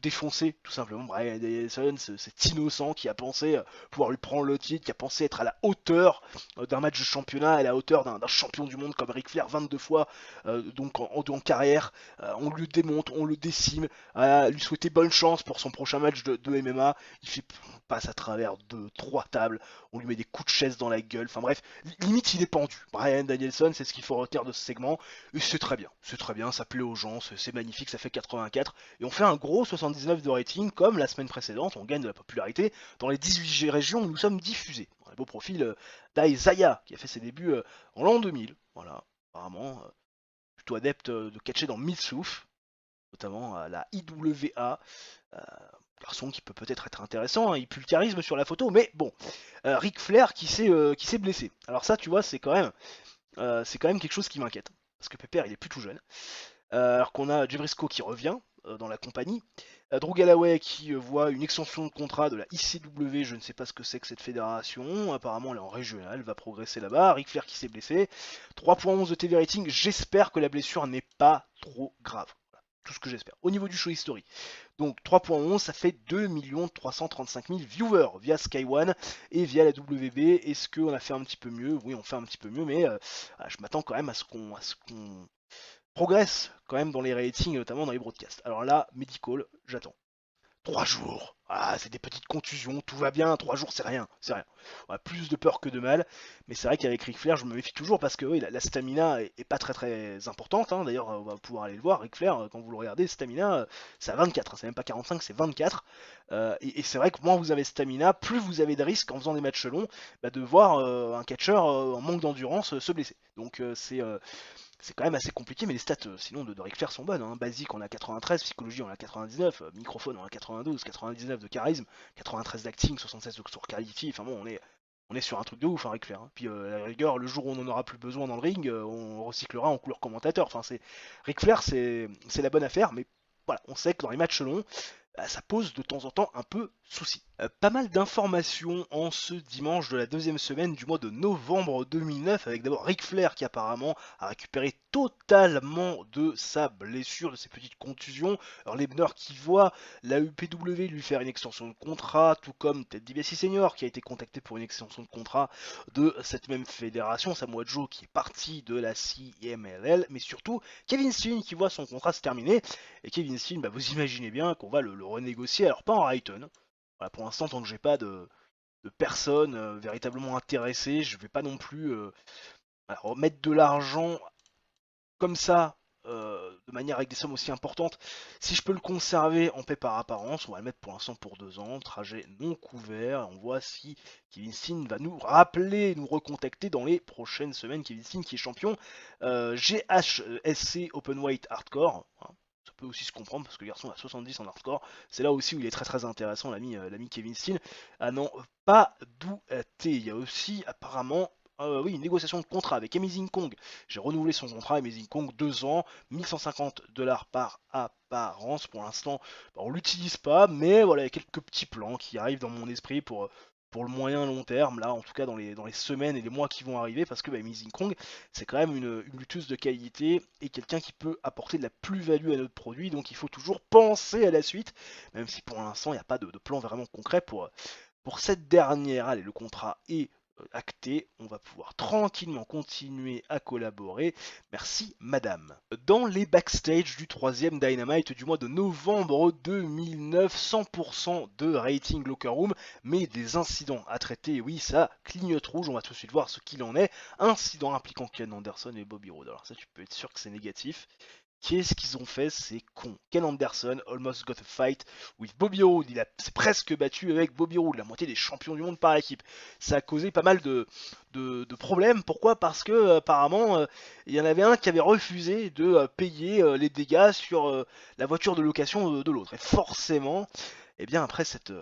défoncer tout simplement Bryan Danielson, cet innocent qui a pensé pouvoir lui prendre le titre, qui a pensé être à la hauteur d'un match de championnat, à la hauteur d'un champion du monde comme Ric Flair 22 fois donc en carrière. On le démonte, on le décime, lui souhaiter bonne chance pour son prochain match de MMA. Il fait passe à travers 2, 3 tables, on lui met des coups de chaise dans la gueule, enfin bref, limite il est pendu. Bryan Danielson, c'est ce qu'il faut retenir de ce segment, et c'est très bien, ça plaît aux gens, c'est magnifique, ça fait 84, et on fait un gros 79 de rating, comme la semaine précédente, on gagne de la popularité dans les 18 régions où nous sommes diffusés. On a le beau profil d'Isaiah, qui a fait ses débuts en l'an 2000, voilà, apparemment plutôt adepte de catcher dans Mid-South, notamment à la IWA, garçon qui peut peut-être être intéressant, hein, il pue le charisme sur la photo, mais bon, Ric Flair qui s'est blessé. Alors ça, tu vois, c'est quand même quelque chose qui m'inquiète, parce que Pepper, il est plus tout jeune. Alors qu'on a Jay Briscoe qui revient dans la compagnie, Drew Galloway qui voit une extension de contrat de la ICW, je ne sais pas ce que c'est que cette fédération, apparemment elle est en régional, va progresser là-bas, Ric Flair qui s'est blessé, 3.11 de TV rating, j'espère que la blessure n'est pas trop grave. Voilà, tout ce que j'espère. Au niveau du show history, donc 3.11, ça fait 2 335 000 viewers via Sky One et via la WB. Est-ce qu'on a fait un petit peu mieux? Oui, on fait un petit peu mieux, mais je m'attends quand même à ce qu'on progresse quand même dans les ratings, notamment dans les broadcasts. Alors là, Medical, j'attends. 3 jours. Ah, c'est des petites contusions, tout va bien, 3 jours c'est rien, c'est rien. On a plus de peur que de mal, mais c'est vrai qu'avec Ric Flair, je me méfie toujours parce que oui, la stamina est pas très importante, hein. D'ailleurs, on va pouvoir aller le voir, Ric Flair, quand vous le regardez, stamina, c'est à 24, hein. C'est même pas 45, c'est 24. Et c'est vrai que moins vous avez stamina, plus vous avez de risques en faisant des matchs longs, de voir un catcheur en manque d'endurance se blesser. Donc c'est quand même assez compliqué, mais les stats sinon de Ric Flair sont bonnes, hein. Basique on a 93, psychologie on a 99, microphone on a 92, 99 de charisme, 93 d'acting, 76 de sur quality, enfin bon on est sur un truc de ouf, hein, Ric Flair, hein. Puis à la rigueur, le jour où on en aura plus besoin dans le ring, on recyclera en couleur commentateur. Enfin Ric Flair c'est la bonne affaire, mais voilà, on sait que dans les matchs longs, ça pose de temps en temps un peu souci. Pas mal d'informations en ce dimanche de la deuxième semaine du mois de novembre 2009, avec d'abord Ric Flair qui apparemment a récupéré totalement de sa blessure, de ses petites contusions. Alors Lebner qui voit la UPW lui faire une extension de contrat, tout comme Ted DiBiase Senior qui a été contacté pour une extension de contrat de cette même fédération, Samoa Joe qui est parti de la CMLL, mais surtout Kevin Steen qui voit son contrat se terminer. Et Kevin Steen, vous imaginez bien qu'on va le renégocier, alors pas en Rayton. Voilà, pour l'instant, tant que j'ai pas de personnes véritablement intéressées, je vais pas non plus mettre de l'argent comme ça, de manière avec des sommes aussi importantes. Si je peux le conserver en paix par apparence, on va le mettre pour l'instant pour 2 ans, trajet non couvert, on voit si Kevin Steen va nous rappeler, nous recontacter dans les prochaines semaines. Kevin Steen qui est champion GHSC Openweight Hardcore, hein. Ça peut aussi se comprendre parce que le garçon a 70 en hardcore. C'est là aussi où il est très intéressant, l'ami Kevin Steen. À n'en pas douter. Il y a aussi apparemment oui, une négociation de contrat avec Amazing Kong. J'ai renouvelé son contrat Amazing Kong 2 ans, 1150$ par apparence. Pour l'instant, on l'utilise pas, mais voilà, il y a quelques petits plans qui arrivent dans mon esprit pour le moyen long terme, là en tout cas dans les semaines et les mois qui vont arriver, parce que Amazing Kong c'est quand même une lutteuse de qualité et quelqu'un qui peut apporter de la plus-value à notre produit, donc il faut toujours penser à la suite, même si pour l'instant il n'y a pas de plan vraiment concret pour cette dernière. Allez, le contrat est acté, on va pouvoir tranquillement continuer à collaborer. Merci madame. Dans les backstage du 3e Dynamite du mois de novembre 2009, 100% de rating locker room, mais des incidents à traiter, oui ça clignote rouge, on va tout de suite voir ce qu'il en est. Incident impliquant Ken Anderson et Bobby Roode, alors ça tu peux être sûr que c'est négatif. Qu'est-ce qu'ils ont fait? C'est con. Ken Anderson almost got a fight with Bobby Roode. Il s'est presque battu avec Bobby Roode, la moitié des champions du monde par équipe. Ça a causé pas mal de problèmes. Pourquoi? Parce que apparemment il y en avait un qui avait refusé de payer les dégâts sur la voiture de location de l'autre. Et forcément, eh bien après cette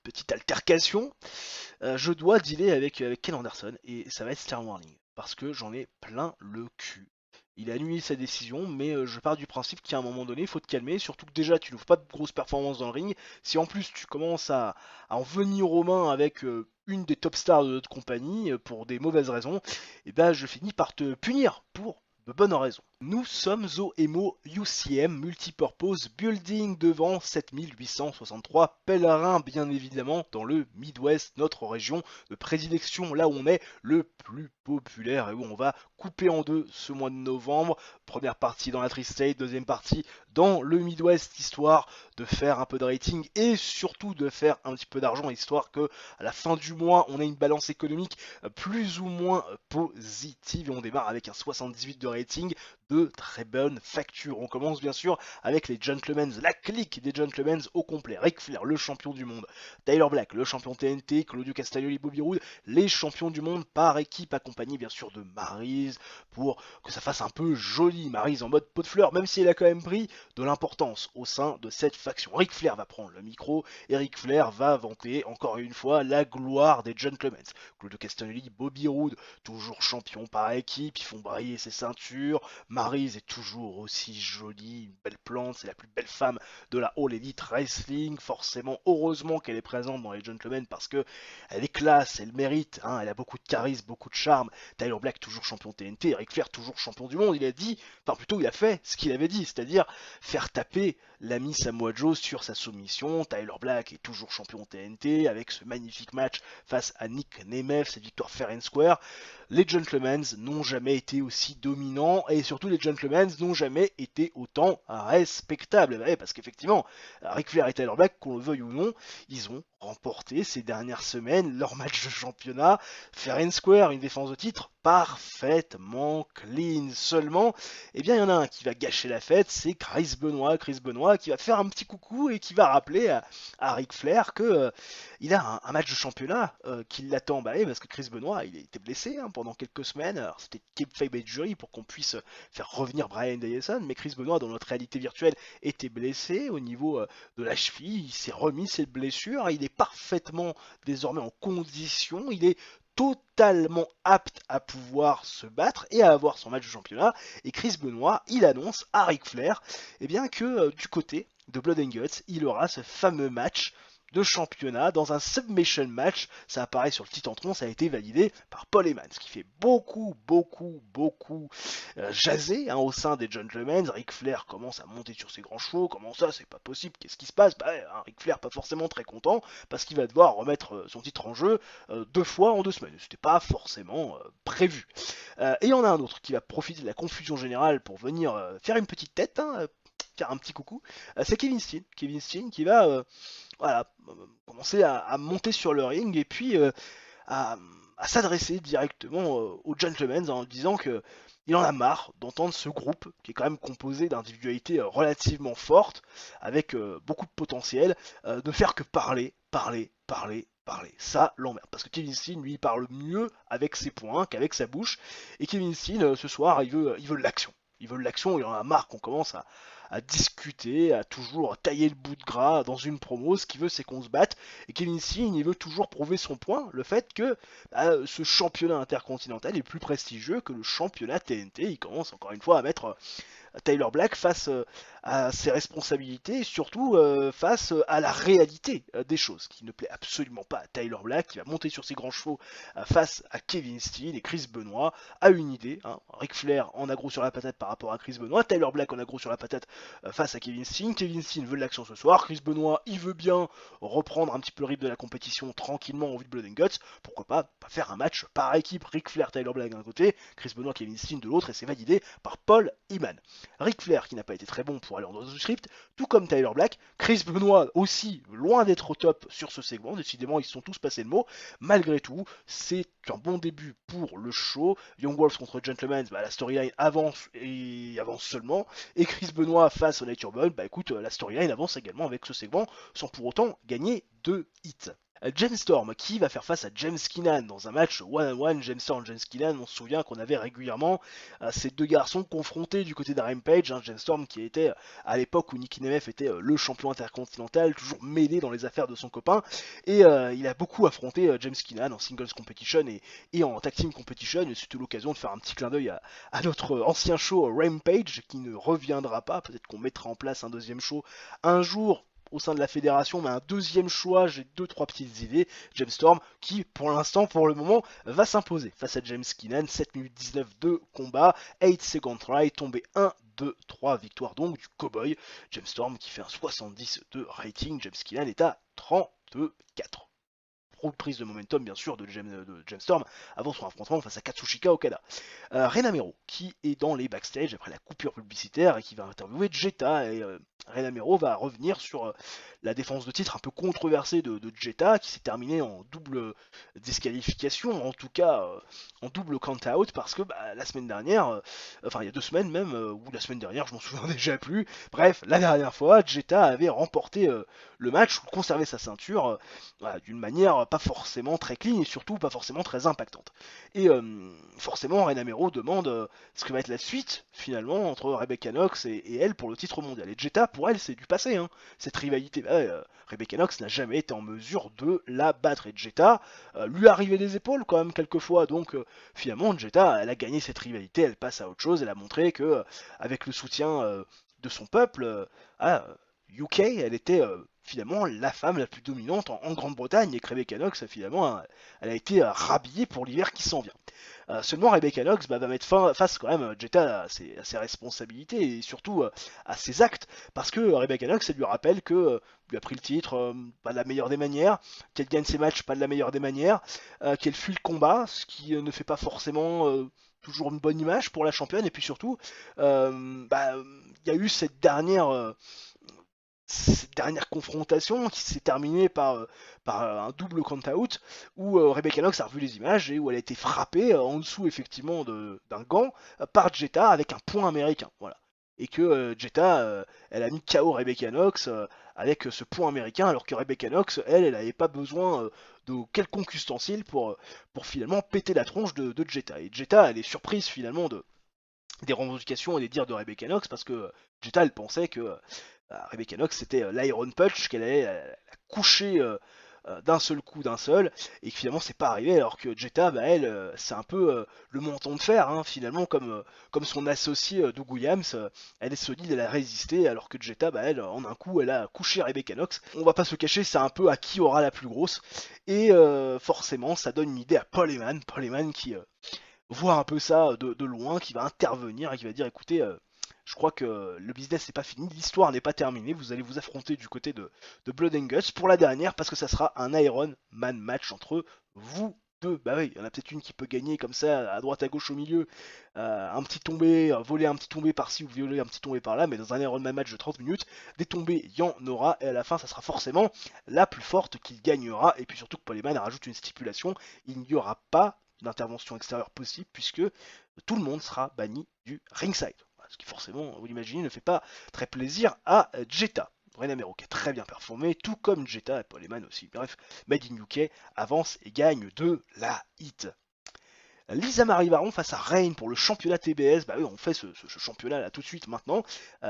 petite altercation, je dois dealer avec Ken Anderson et ça va être Stern Warning parce que j'en ai plein le cul. Il a annulé sa décision, mais je pars du principe qu'à un moment donné, il faut te calmer, surtout que déjà tu n'ouvres pas de grosses performances dans le ring. Si en plus tu commences à en venir aux mains avec une des top stars de notre compagnie pour des mauvaises raisons, et ben je finis par te punir pour de bonnes raisons. Nous sommes au EMO UCM Multipurpose Building devant 7863 pèlerins, bien évidemment, dans le Midwest, notre région de prédilection, là où on est le plus populaire et où on va couper en deux ce mois de novembre. Première partie dans la Tri-State, deuxième partie dans le Midwest, histoire de faire un peu de rating et surtout de faire un petit peu d'argent, histoire que à la fin du mois, on ait une balance économique plus ou moins positive. Et on démarre avec un 78 de rating, de très bonne facture. On commence bien sûr avec les Gentlemen, la clique des Gentlemen au complet. Ric Flair, le champion du monde. Tyler Black, le champion TNT. Claudio Castagnoli, Bobby Roode, les champions du monde par équipe, accompagnés bien sûr de Maryse pour que ça fasse un peu joli. Maryse en mode pot de fleurs, même si elle a quand même pris de l'importance au sein de cette faction. Ric Flair va prendre le micro et Ric Flair va vanter encore une fois la gloire des Gentlemen. Claudio Castagnoli, Bobby Roode, toujours champion par équipe, ils font briller ses ceintures. Maryse est toujours aussi jolie, une belle plante, c'est la plus belle femme de la All Elite Wrestling. Forcément, heureusement qu'elle est présente dans les Gentlemen parce que elle est classe, elle mérite, hein, elle a beaucoup de charisme, beaucoup de charme. Tyler Black toujours champion TNT, Ric Flair toujours champion du monde. Il a dit, enfin plutôt il a fait ce qu'il avait dit, c'est-à-dire faire taper l'ami Samoa Joe sur sa soumission. Tyler Black est toujours champion TNT avec ce magnifique match face à Nick Nemeth, cette victoire fair and square. Les Gentlemen n'ont jamais été aussi dominants et surtout les Gentlemen n'ont jamais été autant respectables. Ouais, parce qu'effectivement, Ric Flair et Tyler Black, qu'on le veuille ou non, ils ont remporté ces dernières semaines leur match de championnat fair and square, une défense de titre parfaitement clean. Seulement, eh bien, il y en a un qui va gâcher la fête, c'est Chris Benoit. Chris Benoit qui va faire un petit coucou et qui va rappeler à Ric Flair que il a un match de championnat qui l'attend. Bah, parce que Chris Benoit, il était blessé pendant quelques semaines. Alors, c'était kayfabe et jury pour qu'on puisse faire revenir Bryan Danielson, mais Chris Benoit, dans notre réalité virtuelle, était blessé au niveau de la cheville. Il s'est remis cette blessure. Il est parfaitement désormais en condition. Il est totalement apte à pouvoir se battre et à avoir son match de championnat. Et Chris Benoit, il annonce à Ric Flair eh bien, que du côté de Blood and Guts, il aura ce fameux match de championnat dans un submission match. Ça apparaît sur le titre en tronc, ça a été validé par Paul Heyman, ce qui fait beaucoup jaser au sein des Gentlemen. Ric Flair commence à monter sur ses grands chevaux. Comment ça, c'est pas possible, qu'est-ce qui se passe? Ric Flair pas forcément très content parce qu'il va devoir remettre son titre en jeu 2 fois en 2 semaines. C'était pas forcément prévu. Et il y en a un autre qui va profiter de la confusion générale pour venir faire une petite tête, faire un petit coucou. C'est Kevin Steen. Kevin Steen qui va commencer à monter sur le ring et puis à, à s'adresser directement aux Gentlemen en disant que il en a marre d'entendre ce groupe qui est quand même composé d'individualités relativement fortes avec beaucoup de potentiel ne faire que parler. Ça l'emmerde parce que Kevin Steen lui parle mieux avec ses poings qu'avec sa bouche et Kevin Steen ce soir il veut l'action. Il veut l'action, il en a marre qu'on commence à discuter, à toujours tailler le bout de gras dans une promo. Ce qu'il veut, c'est qu'on se batte. Et Kevin Steen, il veut toujours prouver son point, le fait que ce championnat intercontinental est plus prestigieux que le championnat TNT. Il commence encore une fois à mettre Tyler Black face à ses responsabilités et surtout face à la réalité des choses, qui ne plaît absolument pas à Tyler Black, qui va monter sur ses grands chevaux face à Kevin Steen. Et Chris Benoit a une idée, Ric Flair en aggro sur la patate par rapport à Chris Benoit, Tyler Black en aggro sur la patate face à Kevin Steen. Kevin Steen veut de l'action ce soir, Chris Benoit il veut bien reprendre un petit peu le rythme de la compétition tranquillement en vue de Blood and Guts. Pourquoi pas faire un match par équipe, Ric Flair, Tyler Black d'un côté, Chris Benoit, Kevin Steen de l'autre, et c'est validé par Paul Heyman. Ric Flair qui n'a pas été très bon pour aller en dehors du script, tout comme Tyler Black. Chris Benoit aussi loin d'être au top sur ce segment. Décidément, ils se sont tous passés le mot. Malgré tout, c'est un bon début pour le show. Young Wolves contre Gentlemen, la storyline avance et avance seulement. Et Chris Benoit face au Nature Boy, écoute, la storyline avance également avec ce segment sans pour autant gagner de hits. James Storm qui va faire face à James Keenan dans un match one-on-one. James Storm, James Keenan, on se souvient qu'on avait régulièrement ces deux garçons confrontés du côté de Rampage. James Storm qui était à l'époque où Nicky Nemeth était le champion intercontinental, toujours mêlé dans les affaires de son copain. Et il a beaucoup affronté James Keenan en singles competition et en tag team competition. Et c'était l'occasion de faire un petit clin d'œil à notre ancien show Rampage qui ne reviendra pas. Peut-être qu'on mettra en place un deuxième show un jour. au sein de la fédération, mais un deuxième choix, j'ai 2-3 petites idées. James Storm qui, pour l'instant, pour le moment, va s'imposer face à James Keenan. 7 minutes 19 de combat, 8 second try, tombé 1, 2, 3, victoire donc du Cowboy. James Storm qui fait un 70 de rating, James Keenan est à 34. Prise de momentum bien sûr de James Storm avant son affrontement face à Katsushika Okada. Ren Amero qui est dans les backstage après la coupure publicitaire et qui va interviewer Jetta et Ren Amero va revenir sur la défense de titre un peu controversée de Jetta qui s'est terminée en double disqualification, en tout cas en double count-out parce que la semaine dernière, enfin il y a 2 semaines même, ou la semaine dernière, je m'en souviens déjà plus, bref, la dernière fois, Jetta avait remporté le match ou conservé sa ceinture voilà, d'une manière pas forcément très clean et surtout pas forcément très impactante. Et forcément, Ren Amero demande ce que va être la suite finalement entre Rebecca Knox et elle pour le titre mondial. Et Jetta, pour elle, c'est du passé, hein, cette rivalité. Rebecca Knox n'a jamais été en mesure de la battre et Jetta lui arrivait des épaules quand même quelquefois. Donc finalement, Jetta, elle a gagné cette rivalité, elle passe à autre chose, elle a montré que avec le soutien de son peuple, UK, elle était finalement la femme la plus dominante en Grande-Bretagne et que Rebecca Knox finalement elle a été rhabillée pour l'hiver qui s'en vient. Seulement Rebecca Knox va mettre face quand même Jetta à ses responsabilités et surtout à ses actes parce que Rebecca Knox elle lui rappelle que lui a pris le titre pas de la meilleure des manières, qu'elle gagne ses matchs pas de la meilleure des manières, qu'elle fuit le combat, ce qui ne fait pas forcément toujours une bonne image pour la championne et puis surtout il y a eu cette dernière confrontation qui s'est terminée par un double count-out où Rebecca Knox a revu les images et où elle a été frappée en dessous effectivement d'un gant par Jetta avec un point américain. Voilà. Et que Jetta, elle a mis KO Rebecca Knox avec ce point américain alors que Rebecca Knox, elle n'avait pas besoin de quelconque ustensile pour finalement péter la tronche de Jetta. Et Jetta, elle est surprise finalement des revendications et des dires de Rebecca Knox parce que Jetta, elle pensait que Rebecca Knox c'était l'Iron Punch qu'elle allait la coucher d'un seul coup d'un seul et que finalement c'est pas arrivé alors que Jetta elle c'est un peu le menton de fer hein, finalement comme son associé Doug Williams elle est solide, elle a résisté alors que Jetta elle en un coup elle a couché Rebecca Knox. On va pas se cacher, c'est un peu à qui aura la plus grosse et forcément ça donne une idée à Paul Heyman qui voit un peu ça de loin, qui va intervenir et qui va dire écoutez, je crois que le business n'est pas fini, l'histoire n'est pas terminée, vous allez vous affronter du côté de Blood and Guts pour la dernière parce que ça sera un Iron Man match entre vous deux. Bah oui, il y en a peut-être une qui peut gagner comme ça, à droite à gauche au milieu, un petit tombé, voler un petit tombé par-ci ou violer un petit tombé par-là, mais dans un Iron Man match de 30 minutes, des tombés, il y en aura, et à la fin, ça sera forcément la plus forte qui gagnera, et puis surtout que Paul Heyman rajoute une stipulation, il n'y aura pas d'intervention extérieure possible puisque tout le monde sera banni du ringside. Ce qui forcément, vous l'imaginez, ne fait pas très plaisir à Jetta. Ren Amero qui a très bien performé, tout comme Jetta et Paul Heyman aussi. Bref, Made in UK avance et gagne de la hit. Lisa Marie Varon face à Reign pour le championnat TBS. Bah oui, on fait ce championnat là tout de suite maintenant.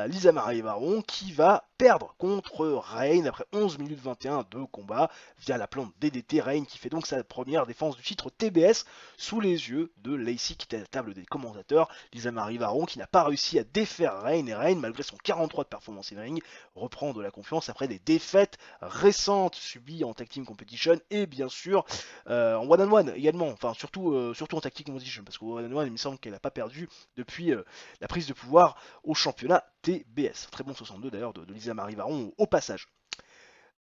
Lisa Marie Varon qui va perdre contre Reign après 11 minutes 21 de combat via la plante DDT. Reign qui fait donc sa première défense du titre TBS sous les yeux de Lacey qui était à la table des commentateurs. Lisa Marie Varon qui n'a pas réussi à défaire Reign et Reign malgré son 43 de performance in ring reprend de la confiance après des défaites récentes subies en tag team competition et bien sûr en one-on-one également, enfin surtout en tactique competition parce qu'au one-on-one il me semble qu'elle n'a pas perdu depuis la prise de pouvoir au championnat TBS. Très bon 62 d'ailleurs de Lisa Marie Varon au passage.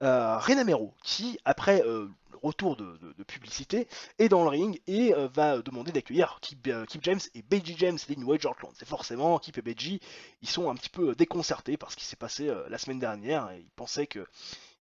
Ren Amero qui après le retour de publicité est dans le ring et va demander d'accueillir Kip James et Beji James les New Age Outlaws. C'est forcément Kip et Beji, ils sont un petit peu déconcertés par ce qui s'est passé la semaine dernière et ils pensaient que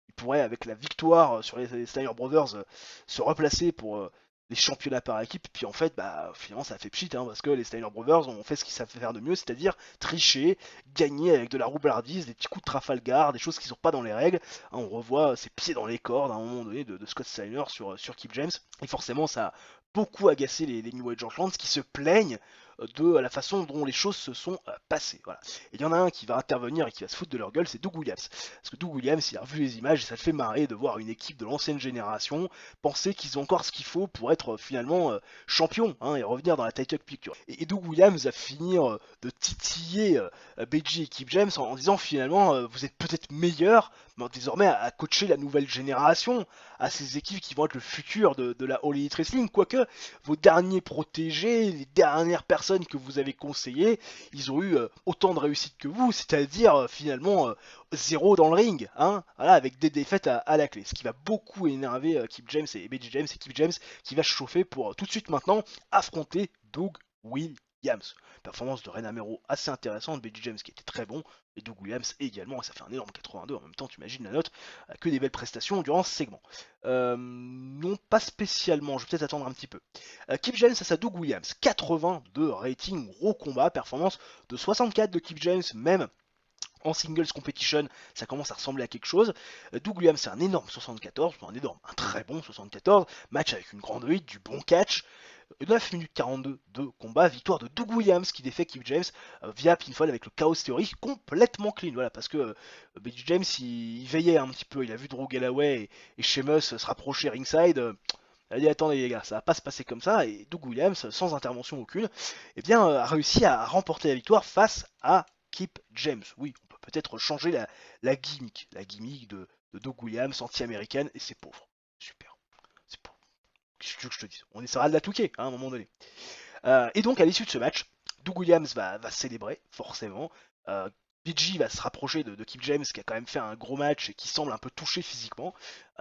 ils pourraient avec la victoire sur les Steiner Brothers se replacer pour les championnats par équipe, puis en fait finalement ça a fait pchit hein, parce que les Steiner Brothers ont fait ce qu'ils savent faire de mieux, c'est-à-dire tricher, gagner avec de la roublardise, des petits coups de Trafalgar, des choses qui sont pas dans les règles. Hein, on revoit ses pieds dans les cordes à un moment donné de Scott Steiner sur Kip James, et forcément ça a beaucoup agacé les New Age Outlaws qui se plaignent de la façon dont les choses se sont passées. Voilà. Et il y en a un qui va intervenir et qui va se foutre de leur gueule, c'est Doug Williams. Parce que Doug Williams, il a revu les images et ça le fait marrer de voir une équipe de l'ancienne génération penser qu'ils ont encore ce qu'il faut pour être finalement champion et revenir dans la title picture. Et Doug Williams va finir de titiller Beji et Kip James en disant finalement vous êtes peut-être meilleurs désormais à coacher la nouvelle génération, à ces équipes qui vont être le futur de la All Elite Wrestling, quoique vos derniers protégés, les dernières personnes que vous avez conseillées, ils ont eu autant de réussite que vous, c'est-à-dire finalement zéro dans le ring, voilà, avec des défaites à la clé, ce qui va beaucoup énerver Kip James et Beji James, et Kip James qui va se chauffer pour tout de suite maintenant affronter Doug Williams. Performance de Rena Mero assez intéressante, Beji James qui était très bon, et Doug Williams également, et ça fait un énorme 82 en même temps, tu imagines la note, que des belles prestations durant ce segment. Non, pas spécialement, je vais peut-être attendre un petit peu. Kip James face à Doug Williams, 80 de rating, gros combat, performance de 64 de Kip James, même en singles competition, ça commence à ressembler à quelque chose. Doug Williams, c'est un énorme 74, un très bon 74, match avec une grande hit, du bon catch. 9 minutes 42 de combat, victoire de Doug Williams qui défait Kip James via pinfall avec le Chaos Theory complètement clean. Voilà, parce que Beji James il veillait un petit peu, il a vu Drew Galloway et Sheamus se rapprocher ringside. Il a dit attendez les gars, ça va pas se passer comme ça, et Doug Williams, sans intervention aucune, eh bien, a réussi à remporter la victoire face à Kip James. Oui, on peut peut-être changer la gimmick de Doug Williams, anti-américaine, et c'est pauvre. Super. C'est pauvre. Qu'est-ce que tu veux que je te dise? On essaiera de la touquer à un moment donné. Et donc à l'issue de ce match, Doug Williams va célébrer, forcément. BG va se rapprocher de Kip James qui a quand même fait un gros match et qui semble un peu touché physiquement.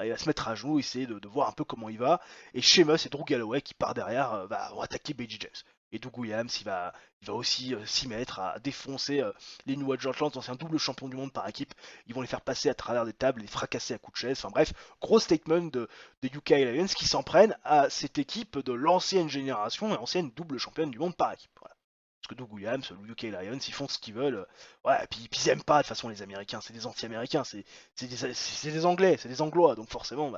Il va se mettre à genoux, essayer de voir un peu comment il va. Et Sheamus et Drew Galloway qui part derrière vont attaquer BG James. Et Doug Williams il va aussi s'y mettre à défoncer les New Age Outlaws, anciens double champions du monde par équipe. Ils vont les faire passer à travers des tables, les fracasser à coups de chaise. Enfin bref, gros statement des UK Lions qui s'en prennent à cette équipe de l'ancienne génération et ancienne double championne du monde par équipe. Voilà. Parce que Doug Williams, le UK Lions, ils font ce qu'ils veulent. Ouais, et puis ils aiment pas de toute façon les Américains, c'est des anti-américains, c'est des Anglais, c'est des Anglois, donc forcément,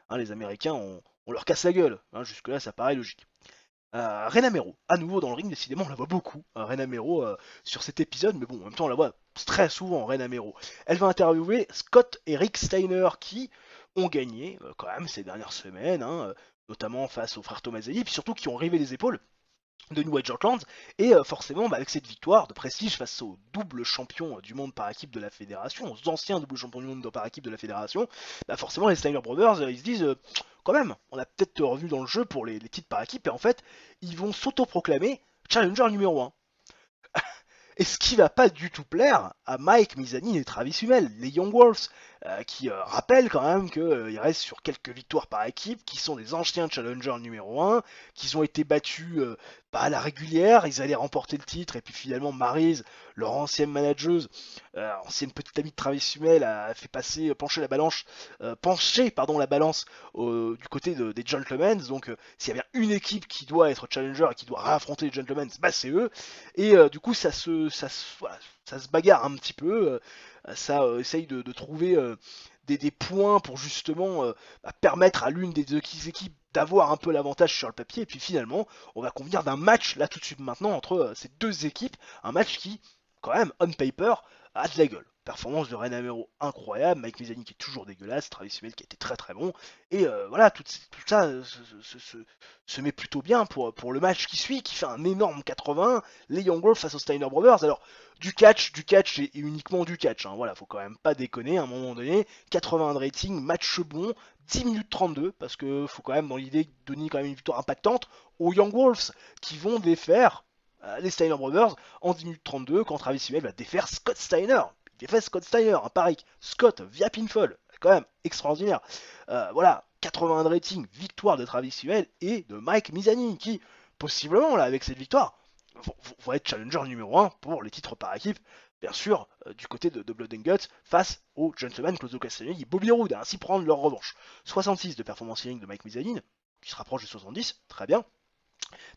les Américains, on leur casse la gueule. Jusque-là, ça paraît logique. Rena Mero, à nouveau dans le ring, décidément on la voit beaucoup, Rena Mero sur cet épisode, mais bon, en même temps on la voit très souvent, Rena Mero. Elle va interviewer Scott et Rick Steiner qui ont gagné quand même ces dernières semaines, notamment face aux frères Tomaselli, et puis surtout qui ont rivé les épaules de New Age Outlands, et forcément avec cette victoire de prestige face aux doubles champions du monde par équipe de la fédération, aux anciens doubles champions du monde par équipe de la fédération, forcément les Steiner Brothers ils se disent quand même, on a peut-être revenu dans le jeu pour les titres par équipe, et en fait ils vont s'autoproclamer challenger numéro 1. Et ce qui va pas du tout plaire à Mike Mizanin et Travis Hummel, les Young Wolves, qui rappellent quand même qu'ils restent sur quelques victoires par équipe, qui sont des anciens challengers numéro 1, qu'ils ont été battus pas à la régulière, ils allaient remporter le titre, et puis finalement Maryse, leur ancienne manageuse, ancienne petite amie de Travis Hummel, a fait pencher la balance du côté des Gentlemen. Donc s'il y a bien une équipe qui doit être challenger et qui doit affronter les Gentlemen, c'est eux. Et du coup ça se bagarre un petit peu, ça essaye de trouver des points pour justement permettre à l'une des deux équipes d'avoir un peu l'avantage sur le papier, et puis finalement on va convenir d'un match là tout de suite maintenant entre ces deux équipes, un match qui quand même on paper a de la gueule. Performance de Rena Mero incroyable, Mike Mizanin qui est toujours dégueulasse, Travis Hummel qui était très très bon, et voilà, tout ça se met plutôt bien pour le match qui suit, qui fait un énorme 80, les Young Wolves face aux Steiner Brothers. Alors du catch et uniquement du catch, voilà, faut quand même pas déconner à un moment donné, 80 de rating, match bon, 10 minutes 32, parce que faut quand même dans l'idée donner quand même une victoire impactante aux Young Wolves, qui vont défaire les Steiner Brothers en 10 minutes 32, quand Travis Hummel va défaire Scott Steiner. Il défait Scott Steiner, un pareil, Scott via pinfall, quand même extraordinaire. Voilà, 81 de rating, victoire de Travis Hummel et de Mike Mizanin, qui possiblement là avec cette victoire vont être challenger numéro 1 pour les titres par équipe, bien sûr, du côté de Blood and Guts, face aux Gentlemen Claudio Castagnoli et Bobby Roode, à ainsi prendre leur revanche. 66 de performance healing de Mike Mizanin, qui se rapproche de 70, très bien.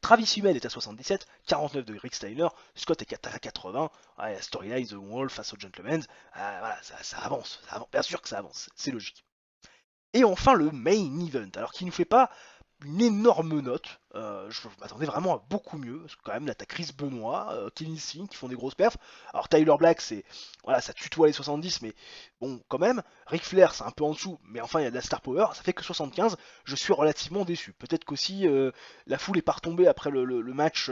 Travis Hummel est à 77, 49 de Rick Steiner, Scott est à 80, ouais, la storyline The Wall face aux Gentlemen, voilà, ça avance, bien sûr que ça avance, c'est logique. Et enfin le main event, alors qui nous fait pas une énorme note. Je m'attendais vraiment à beaucoup mieux. Parce que quand même, là, t'as Chris Benoit, Kevin Steen qui font des grosses perfs. Alors Tyler Black, c'est voilà, ça tutoie les 70, mais bon, quand même. Ric Flair, c'est un peu en dessous, mais enfin, il y a de la star power. Ça fait que 75. Je suis relativement déçu. Peut-être qu'aussi la foule est pas retombée après le match.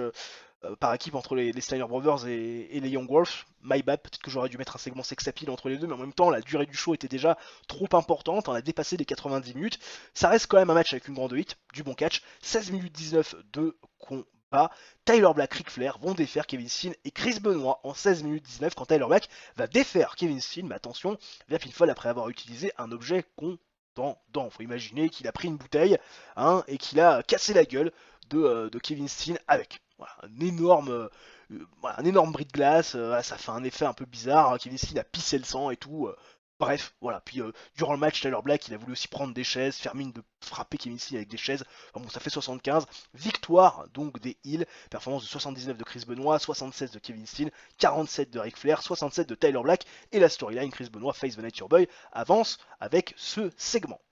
Par équipe entre les Steiner Brothers et les Young Wolves. My bad, peut-être que j'aurais dû mettre un segment sex appeal entre les deux, mais en même temps, la durée du show était déjà trop importante. On a dépassé les 90 minutes. Ça reste quand même un match avec une grande hit, du bon catch. 16 minutes 19 de combat. Tyler Black, Ric Flair vont défaire Kevin Steen et Chris Benoit en 16 minutes 19 quand Tyler Black va défaire Kevin Steen, mais attention, via pinfall après avoir utilisé un objet contendant. Faut imaginer qu'il a pris une bouteille et qu'il a cassé la gueule de Kevin Steen avec. Voilà, un énorme bris de glace, ça fait un effet un peu bizarre. Kevin Steen a pissé le sang et tout. Bref, voilà. Puis durant le match, Tyler Black, il a voulu aussi prendre des chaises, faire mine de frapper Kevin Steen avec des chaises. Enfin bon, ça fait 75. Victoire donc des Hills. Performance de 79 de Chris Benoit, 76 de Kevin Steen, 47 de Ric Flair, 67 de Tyler Black. Et la storyline Chris Benoit Face the Night Your Boy avance avec ce segment.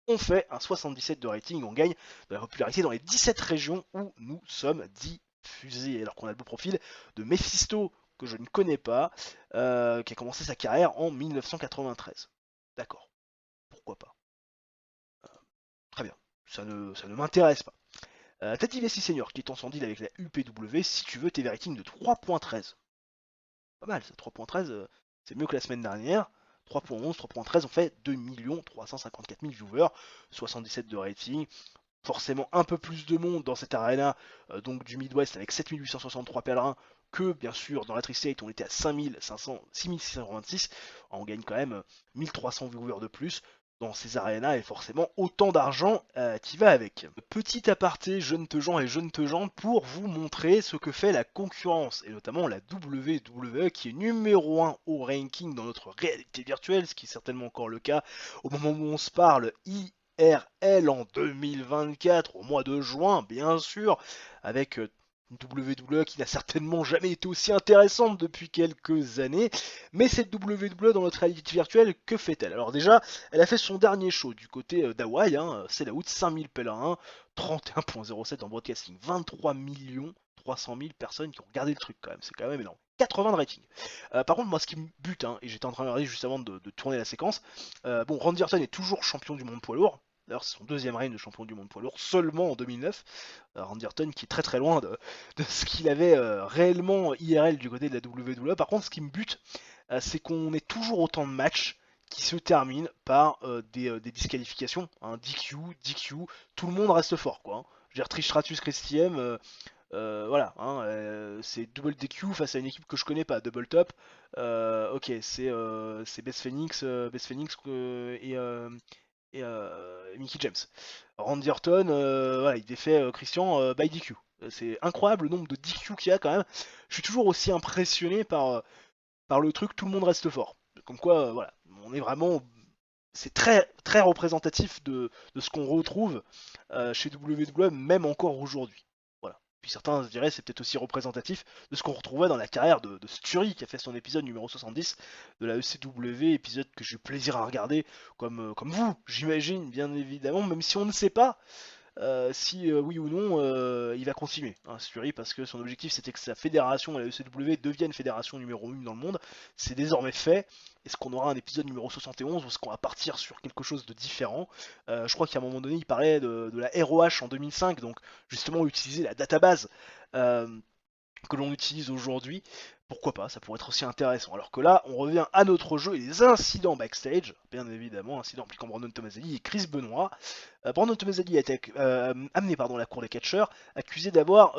On fait un 77 de rating, on gagne de la popularité dans les 17 régions où nous sommes diffusés. Alors qu'on a le beau profil de Mephisto, que je ne connais pas, qui a commencé sa carrière en 1993. D'accord, pourquoi pas. Très bien, ça ne m'intéresse pas. Tati Vessi Senior qui est en son deal avec la UPW, si tu veux tes ratings de 3.13. Pas mal, ça, 3.13, c'est mieux que la semaine dernière. 3.11, 3.13, on fait 2 354 000 viewers, 77 de rating, forcément un peu plus de monde dans cette arena donc du Midwest avec 7863 pèlerins que bien sûr dans la Tri-State on était à 6626. On gagne quand même 1300 viewers de plus dans ces arénas et forcément autant d'argent qui va avec. Petit aparté jeune Tejean et jeune Tejean pour vous montrer ce que fait la concurrence et notamment la WWE qui est numéro 1 au ranking dans notre réalité virtuelle, ce qui est certainement encore le cas au moment où on se parle. IRL en 2024, au mois de juin, bien sûr, avec une WWE qui n'a certainement jamais été aussi intéressante depuis quelques années. Mais cette WWE dans notre réalité virtuelle, que fait-elle? Alors déjà, elle a fait son dernier show du côté d'Hawaï, c'est la août, 5000 pèlerins, 31.07 en broadcasting, 23 300 000 personnes qui ont regardé le truc quand même, c'est quand même énorme. 80 de rating. Par contre, moi, ce qui me bute, et j'étais en train de regarder juste avant de tourner la séquence, bon, Randy Orton est toujours champion du monde poids lourd. D'ailleurs, c'est son deuxième règne de champion du monde poids lourd, seulement en 2009. Randy Orton qui est très très loin de ce qu'il avait réellement IRL du côté de la WWE. Par contre, ce qui me bute, c'est qu'on ait toujours autant de matchs qui se terminent par des disqualifications. DQ, DQ, tout le monde reste fort, quoi. Je veux dire, Trish Stratus, Christian, voilà, c'est double DQ face à une équipe que je connais pas, double top. Ok, c'est Beth Phoenix et Mickey James. Randy Orton, voilà, il défait Christian by DQ. C'est incroyable le nombre de DQ qu'il y a quand même. Je suis toujours aussi impressionné par le truc, tout le monde reste fort. Comme quoi, voilà, on est vraiment. C'est très, très représentatif de ce qu'on retrouve chez WWE, même encore aujourd'hui. Voilà. Puis certains se diraient c'est peut-être aussi représentatif de ce qu'on retrouvait dans la carrière de Sturi qui a fait son épisode numéro 70 de la ECW, épisode que j'ai eu plaisir à regarder comme vous, j'imagine, bien évidemment, même si on ne sait pas si oui ou non il va continuer, Sturi, parce que son objectif c'était que sa fédération, la ECW, devienne fédération numéro 1 dans le monde. C'est désormais fait. Est-ce qu'on aura un épisode numéro 71 ou est-ce qu'on va partir sur quelque chose de différent? Je crois qu'à un moment donné il parlait de la ROH en 2005, donc justement utiliser la database euh, que l'on utilise aujourd'hui, pourquoi pas, ça pourrait être aussi intéressant. Alors que là, on revient à notre jeu et les incidents backstage, bien évidemment, incidents impliquant Brandon Tomaselli et Chris Benoit. Brandon Tomaselli a été amené à la cour des catcheurs, accusé d'avoir,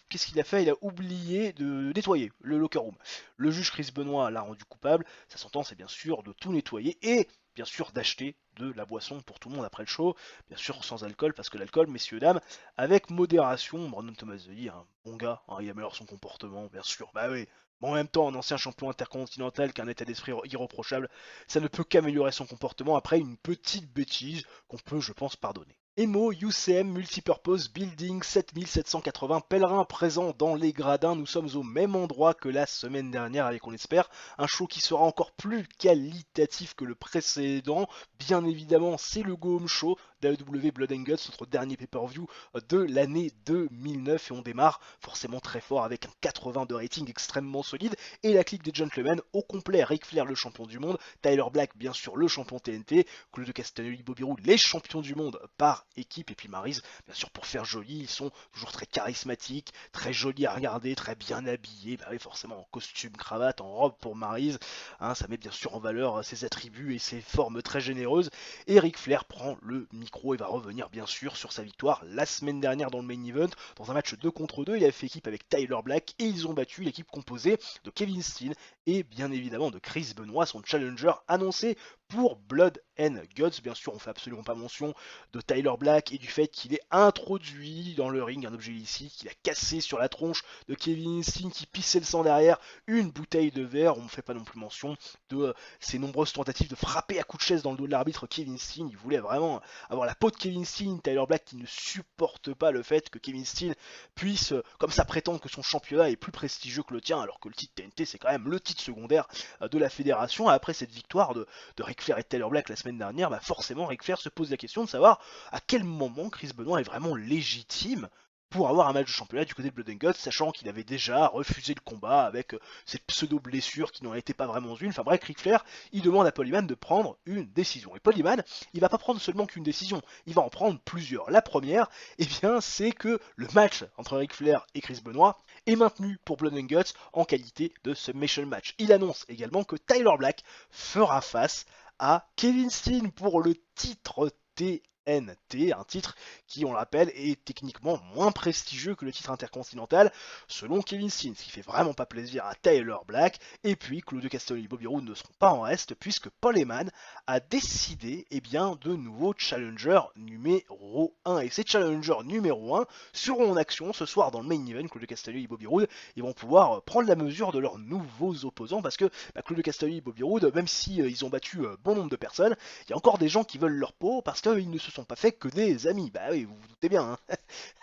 qu'est-ce qu'il a fait? Il a oublié de nettoyer le locker room. Le juge Chris Benoit l'a rendu coupable, sa sentence est bien sûr de tout nettoyer et bien sûr d'acheter de la boisson pour tout le monde après le show, bien sûr sans alcool, parce que l'alcool, messieurs, dames, avec modération. Brandon Tomaselli, un bon gars, il améliore son comportement, bien sûr, bah oui. Bon, en même temps, un ancien champion intercontinental qui a un état d'esprit irreprochable, ça ne peut qu'améliorer son comportement après une petite bêtise qu'on peut, je pense, pardonner. EMO UCM Multipurpose Building 7780 pèlerins présents dans les gradins. Nous sommes au même endroit que la semaine dernière avec, on espère, un show qui sera encore plus qualitatif que le précédent. Bien évidemment, c'est le Go Home Show d'AEW Blood and Guts, notre dernier pay-per-view de l'année 2009, et on démarre forcément très fort avec un 80 de rating extrêmement solide et la clique des gentlemen au complet. Ric Flair, le champion du monde, Tyler Black, bien sûr, le champion TNT, Claudio Castagnoli, Bobby Roode, les champions du monde par équipe, et puis Maryse, bien sûr, pour faire joli, ils sont toujours très charismatiques, très jolis à regarder, très bien habillés, bah oui, forcément en costume, cravate, en robe pour Maryse, hein, ça met bien sûr en valeur ses attributs et ses formes très généreuses. Et Ric Flair prend le micro et va revenir bien sûr sur sa victoire la semaine dernière dans le main event, dans un match 2 contre 2, il avait fait équipe avec Tyler Black et ils ont battu l'équipe composée de Kevin Steen et bien évidemment de Chris Benoit, son challenger annoncé pour Blood and Guts. Bien sûr, on fait absolument pas mention de Tyler Black et du fait qu'il ait introduit dans le ring un objet illicite, qu'il a cassé sur la tronche de Kevin Steen qui pissait le sang derrière une bouteille de verre. On ne fait pas non plus mention de ses nombreuses tentatives de frapper à coups de chaise dans le dos de l'arbitre Kevin Steen. Il voulait vraiment avoir la peau de Kevin Steen. Tyler Black qui ne supporte pas le fait que Kevin Steen puisse, comme ça, prétendre que son championnat est plus prestigieux que le tien, alors que le titre TNT c'est quand même le titre secondaire de la fédération. Après cette victoire de Ric Flair et Tyler Black la semaine dernière, bah forcément Ric Flair se pose la question de savoir à quel moment Chris Benoit est vraiment légitime pour avoir un match de championnat du côté de Blood and Guts, sachant qu'il avait déjà refusé le combat avec cette pseudo-blessure qui n'en était pas vraiment une. Enfin bref, Ric Flair, il demande à Paul Heyman de prendre une décision. Et Paul Heyman, il va pas prendre seulement qu'une décision, il va en prendre plusieurs. La première, eh bien, c'est que le match entre Ric Flair et Chris Benoit est maintenu pour Blood and Guts en qualité de submission match. Il annonce également que Tyler Black fera face à Kevin Steen pour le titre TNT, un titre qui, on le rappelle, est techniquement moins prestigieux que le titre intercontinental, selon Kevin Steen, ce qui fait vraiment pas plaisir à Tyler Black. Et puis, Claudio Castagnoli et Bobby Roode ne seront pas en reste, puisque Paul Heyman a décidé de nouveaux challengers numéro 1. Et ces challengers numéro 1 seront en action ce soir dans le main event. Claudio Castagnoli et Bobby Roode, ils vont pouvoir prendre la mesure de leurs nouveaux opposants, parce que Claudio Castagnoli et Bobby Roode, même si ils ont battu bon nombre de personnes, il y a encore des gens qui veulent leur peau, parce qu'ils ne se sont pas fait que des amis. Bah oui, vous vous doutez bien, hein.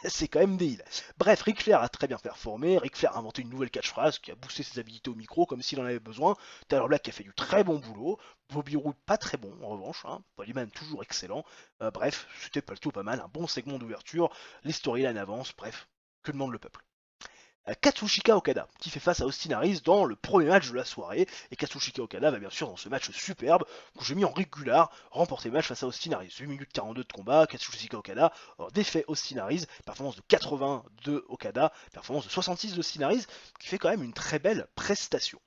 C'est quand même des heals. Bref, Ric Flair a très bien performé, Ric Flair a inventé une nouvelle catchphrase qui a boosté ses habilités au micro comme s'il en avait besoin, Tyler Black a fait du très bon boulot, Bobby Roode pas très bon en revanche, hein. Paul Heyman toujours excellent. Bref, c'était plutôt pas mal, un bon segment d'ouverture, les storylines avancent, bref, que demande le peuple. Katsushika Okada qui fait face à Austin Harris dans le premier match de la soirée, et Katsushika Okada va bien sûr dans ce match superbe que j'ai mis en régular remporter le match face à Austin Harris. 8 minutes 42 de combat, Katsushika Okada défait Austin Harris, performance de 80 de Okada, performance de 66 de Austin Harris, qui fait quand même une très belle prestation.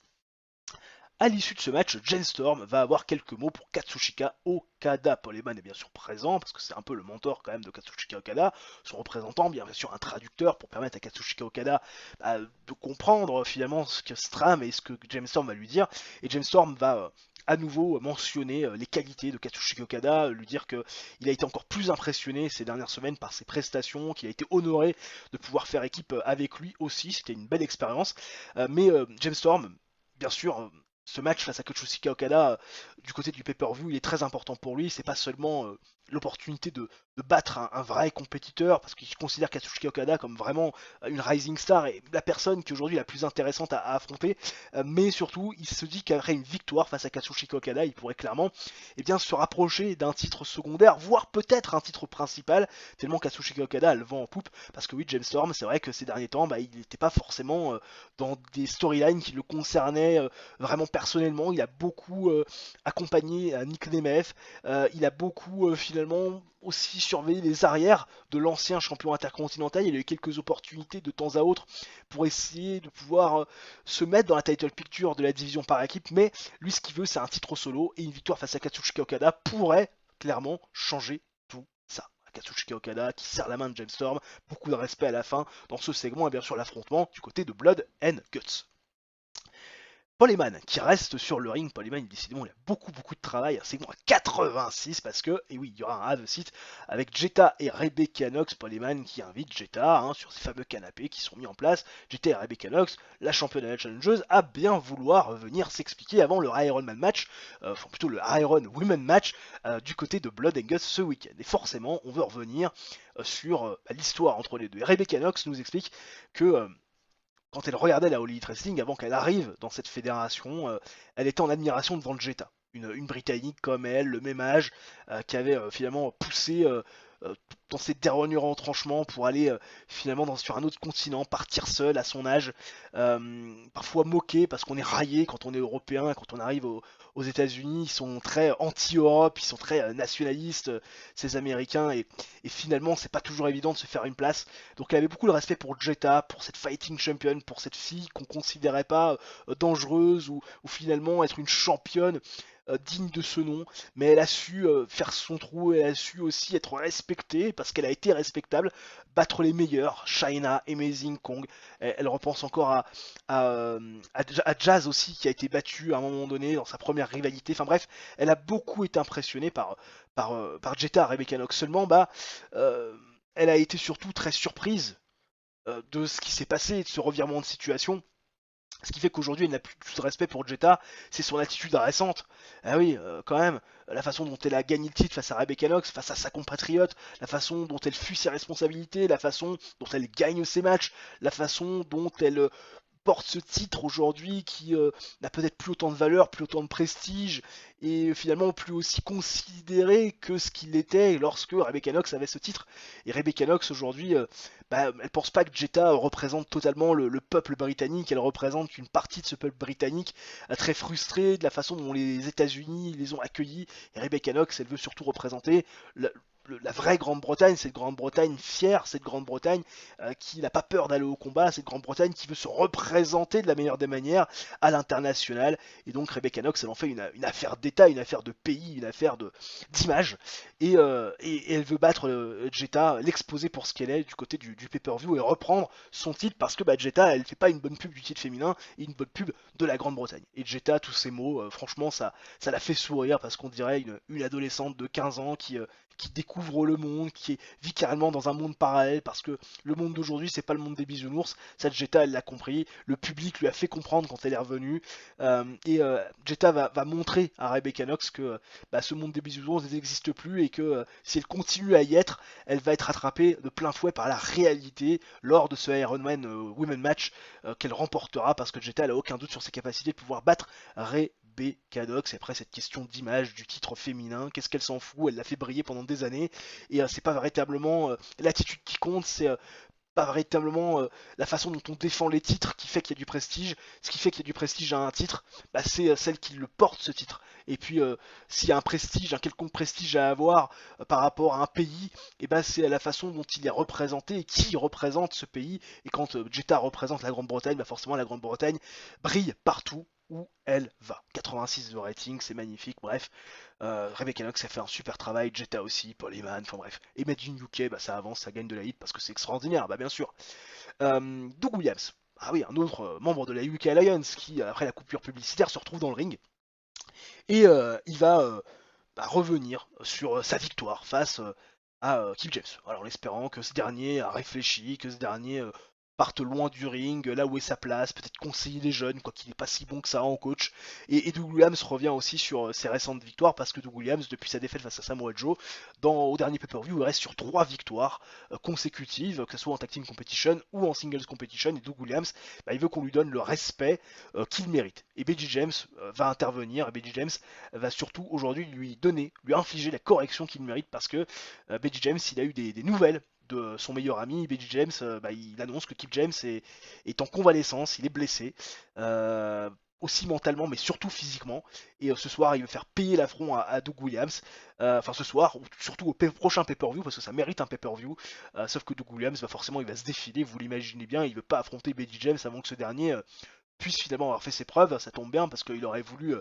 À l'issue de ce match, Jane Storm va avoir quelques mots pour Katsushika Okada. Paul Heyman est bien sûr présent, parce que c'est un peu le mentor quand même de Katsushika Okada, son représentant, bien sûr un traducteur pour permettre à Katsushika Okada de comprendre finalement ce que Stram et ce que James Storm va lui dire. Et James Storm va à nouveau mentionner les qualités de Katsushika Okada, lui dire qu'il a été encore plus impressionné ces dernières semaines par ses prestations, qu'il a été honoré de pouvoir faire équipe avec lui aussi, c'était une belle expérience. Mais James Storm, bien sûr, ce match face à Katsushika Okada, du côté du pay-per-view, il est très important pour lui. C'est pas seulement l'opportunité de battre un vrai compétiteur, parce qu'il considère Katsushika Okada comme vraiment une rising star et la personne qui aujourd'hui est la plus intéressante à affronter. Mais surtout, il se dit qu'après une victoire face à Katsushika Okada, il pourrait clairement se rapprocher d'un titre secondaire, voire peut-être un titre principal, tellement Katsushika Okada a le vent en poupe. Parce que oui, James Storm, c'est vrai que ces derniers temps, il n'était pas forcément dans des storylines qui le concernaient vraiment personnellement. Il a beaucoup accompagné Nick Nemeth, il a beaucoup finalement aussi surveillé les arrières de l'ancien champion intercontinental. Il a eu quelques opportunités de temps à autre pour essayer de pouvoir se mettre dans la title picture de la division par équipe, mais lui ce qu'il veut c'est un titre solo, et une victoire face à Katsushika Okada pourrait clairement changer tout ça. Katsushika Okada qui serre la main de James Storm, beaucoup de respect à la fin dans ce segment, et bien sûr l'affrontement du côté de Blood and Guts. Paul Heyman qui reste sur le ring. Paul Heyman, décidément, il a beaucoup de travail. C'est bon à 86 parce que, et oui, il y aura un have a seat avec Jetta et Rebecca Knox. Paul Heyman qui invite Jetta sur ces fameux canapés qui sont mis en place. Jetta et Rebecca Knox, la championne et la challengeuse, à bien vouloir venir s'expliquer avant le Iron Man match, enfin plutôt le Iron Women match du côté de Blood and Guts ce week-end. Et forcément, on veut revenir sur l'histoire entre les deux. Et Rebecca Knox nous explique que quand elle regardait la All Elite Wrestling, avant qu'elle arrive dans cette fédération, elle était en admiration devant Jetta. Une Britannique comme elle, le même âge, qui avait finalement poussé dans ses derniers retranchements pour aller finalement sur un autre continent, partir seule à son âge, parfois moqué parce qu'on est raillé quand on est européen, quand on arrive aux États-Unis, ils sont très anti-Europe, ils sont très nationalistes, ces Américains, et finalement c'est pas toujours évident de se faire une place. Donc elle avait beaucoup de respect pour Jetta, pour cette fighting champion, pour cette fille qu'on considérait pas dangereuse ou finalement être une championne digne de ce nom, mais elle a su faire son trou, elle a su aussi être respectée parce qu'elle a été respectable, battre les meilleurs, China, Amazing Kong. Elle repense encore à Jazz aussi qui a été battu à un moment donné dans sa première rivalité. Enfin bref, elle a beaucoup été impressionnée par Jetta, Rebecca Knox. Seulement, euh, elle a été surtout très surprise de ce qui s'est passé, de ce revirement de situation. Ce qui fait qu'aujourd'hui, elle n'a plus de respect pour Jetta, c'est son attitude récente. Ah oui, quand même, la façon dont elle a gagné le titre face à Rebecca Knox, face à sa compatriote, la façon dont elle fuit ses responsabilités, la façon dont elle gagne ses matchs, la façon dont elle porte ce titre aujourd'hui qui n'a peut-être plus autant de valeur, plus autant de prestige, et finalement plus aussi considéré que ce qu'il était lorsque Rebecca Knox avait ce titre. Et Rebecca Knox aujourd'hui, elle pense pas que Jetta représente totalement le peuple britannique, elle représente une partie de ce peuple britannique très frustré de la façon dont les États-Unis les ont accueillis. Et Rebecca Knox, elle veut surtout représenter la vraie Grande-Bretagne, cette Grande-Bretagne fière, cette Grande-Bretagne qui n'a pas peur d'aller au combat, cette Grande-Bretagne qui veut se représenter de la meilleure des manières à l'international. Et donc Rebecca Knox, elle en fait une affaire d'État, une affaire de pays, une affaire d'image. Et elle veut battre Jetta, l'exposer pour ce qu'elle est du côté du pay-per-view et reprendre son titre parce que Jetta, elle fait pas une bonne pub du titre féminin et une bonne pub de la Grande-Bretagne. Et Jetta, tous ces mots, franchement, ça la fait sourire parce qu'on dirait une adolescente de 15 ans qui découvre le monde, vit carrément dans un monde parallèle parce que le monde d'aujourd'hui c'est pas le monde des bisounours. Cette Jetta elle l'a compris, le public lui a fait comprendre quand elle est revenue Jetta va montrer à Rebecca Knox que ce monde des bisounours n'existe plus et que si elle continue à y être, elle va être attrapée de plein fouet par la réalité lors de ce Ironman Women Match qu'elle remportera parce que Jetta elle a aucun doute sur ses capacités de pouvoir battre Rebecca Knox. Et après cette question d'image du titre féminin, qu'est-ce qu'elle s'en fout, elle l'a fait briller pendant des années et c'est pas véritablement l'attitude qui compte, c'est pas véritablement la façon dont on défend les titres qui fait qu'il y a du prestige. Ce qui fait qu'il y a du prestige à un titre, c'est celle qui le porte ce titre. Et puis s'il y a un prestige, un quelconque prestige à avoir par rapport à un pays, et c'est la façon dont il est représenté et qui représente ce pays. Et quand Jetta représente la Grande-Bretagne, forcément la Grande-Bretagne brille partout où elle va. 86 de rating, c'est magnifique, bref. Rebecca Knox a fait un super travail, Jetta aussi, Paul Heyman, enfin bref. Et Made in UK, ça avance, ça gagne de la hit parce que c'est extraordinaire, bien sûr. Doug Williams, ah oui, un autre membre de la UK Alliance qui, après la coupure publicitaire, se retrouve dans le ring. Et il va revenir sur sa victoire face à Kip James. Alors en espérant que ce dernier a réfléchi, que ce dernier parte loin du ring, là où est sa place, peut-être conseiller les jeunes, quoi qu'il n'est pas si bon que ça en coach. Et Doug Williams revient aussi sur ses récentes victoires, parce que Doug Williams, depuis sa défaite face à Samoa Joe, au dernier pay-per-view, il reste sur 3 victoires consécutives, que ce soit en tag team competition ou en singles competition. Et Doug Williams, il veut qu'on lui donne le respect qu'il mérite. Et BG James va intervenir, et BG James va surtout aujourd'hui lui infliger la correction qu'il mérite, parce que BG James, il a eu des nouvelles de son meilleur ami, BG James. Il annonce que Kip James est en convalescence, il est blessé, aussi mentalement mais surtout physiquement. Et ce soir, il veut faire payer l'affront à Doug Williams. Enfin ce soir, ou surtout au prochain pay-per-view, parce que ça mérite un pay-per-view. Sauf que Doug Williams, forcément, il va se défiler, vous l'imaginez bien, il veut pas affronter BG James avant que ce dernier puisse finalement avoir fait ses preuves. Ça tombe bien parce qu'il aurait voulu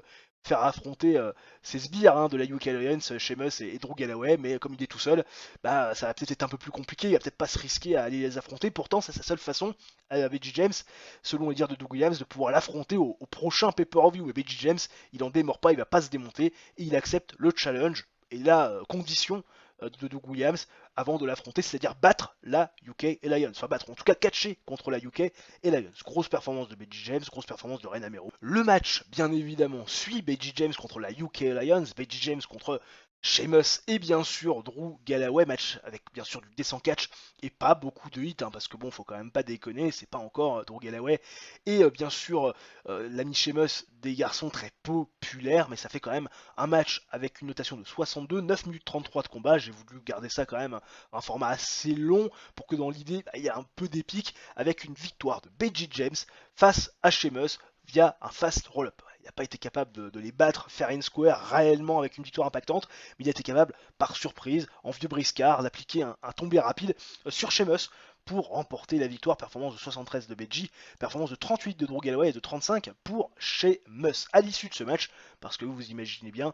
faire affronter ces sbires hein, de la UK Alliance, Sheamus et Drew Galloway, mais comme il est tout seul, bah ça va peut-être être un peu plus compliqué, il va peut-être pas se risquer à aller les affronter, pourtant c'est sa seule façon avec Veggie James, selon les dires de Doug Williams, de pouvoir l'affronter au prochain pay-per-view, et Veggie James, il en démord pas, il va pas se démonter, et il accepte le challenge, et la condition de Doug Williams avant de l'affronter, c'est-à-dire battre la UK Alliance, enfin battre en tout cas catcher contre la UK Alliance. Grosse performance de Veggie James, grosse performance de Ren Amero. Le match, bien évidemment, suit Veggie James contre la UK Alliance, Veggie James contre Sheamus et bien sûr Drew Galloway, match avec bien sûr du descent catch et pas beaucoup de hits, hein, parce que bon, faut quand même pas déconner, c'est pas encore Drew Galloway et bien sûr l'ami Sheamus, des garçons très populaires, mais ça fait quand même un match avec une notation de 62, 9 minutes 33 de combat, j'ai voulu garder ça quand même un format assez long pour que dans l'idée, bah, il y a un peu d'épique avec une victoire de Veggie James face à Sheamus via un fast roll-up. Il n'a pas été capable de les battre fair and square réellement avec une victoire impactante, mais il a été capable, par surprise, en vieux briscard, d'appliquer un tombé rapide sur Sheamus pour remporter la victoire. Performance de 73 de Veggie, performance de 38 de Drew Galloway et de 35 pour Sheamus. À l'issue de ce match, parce que vous imaginez bien,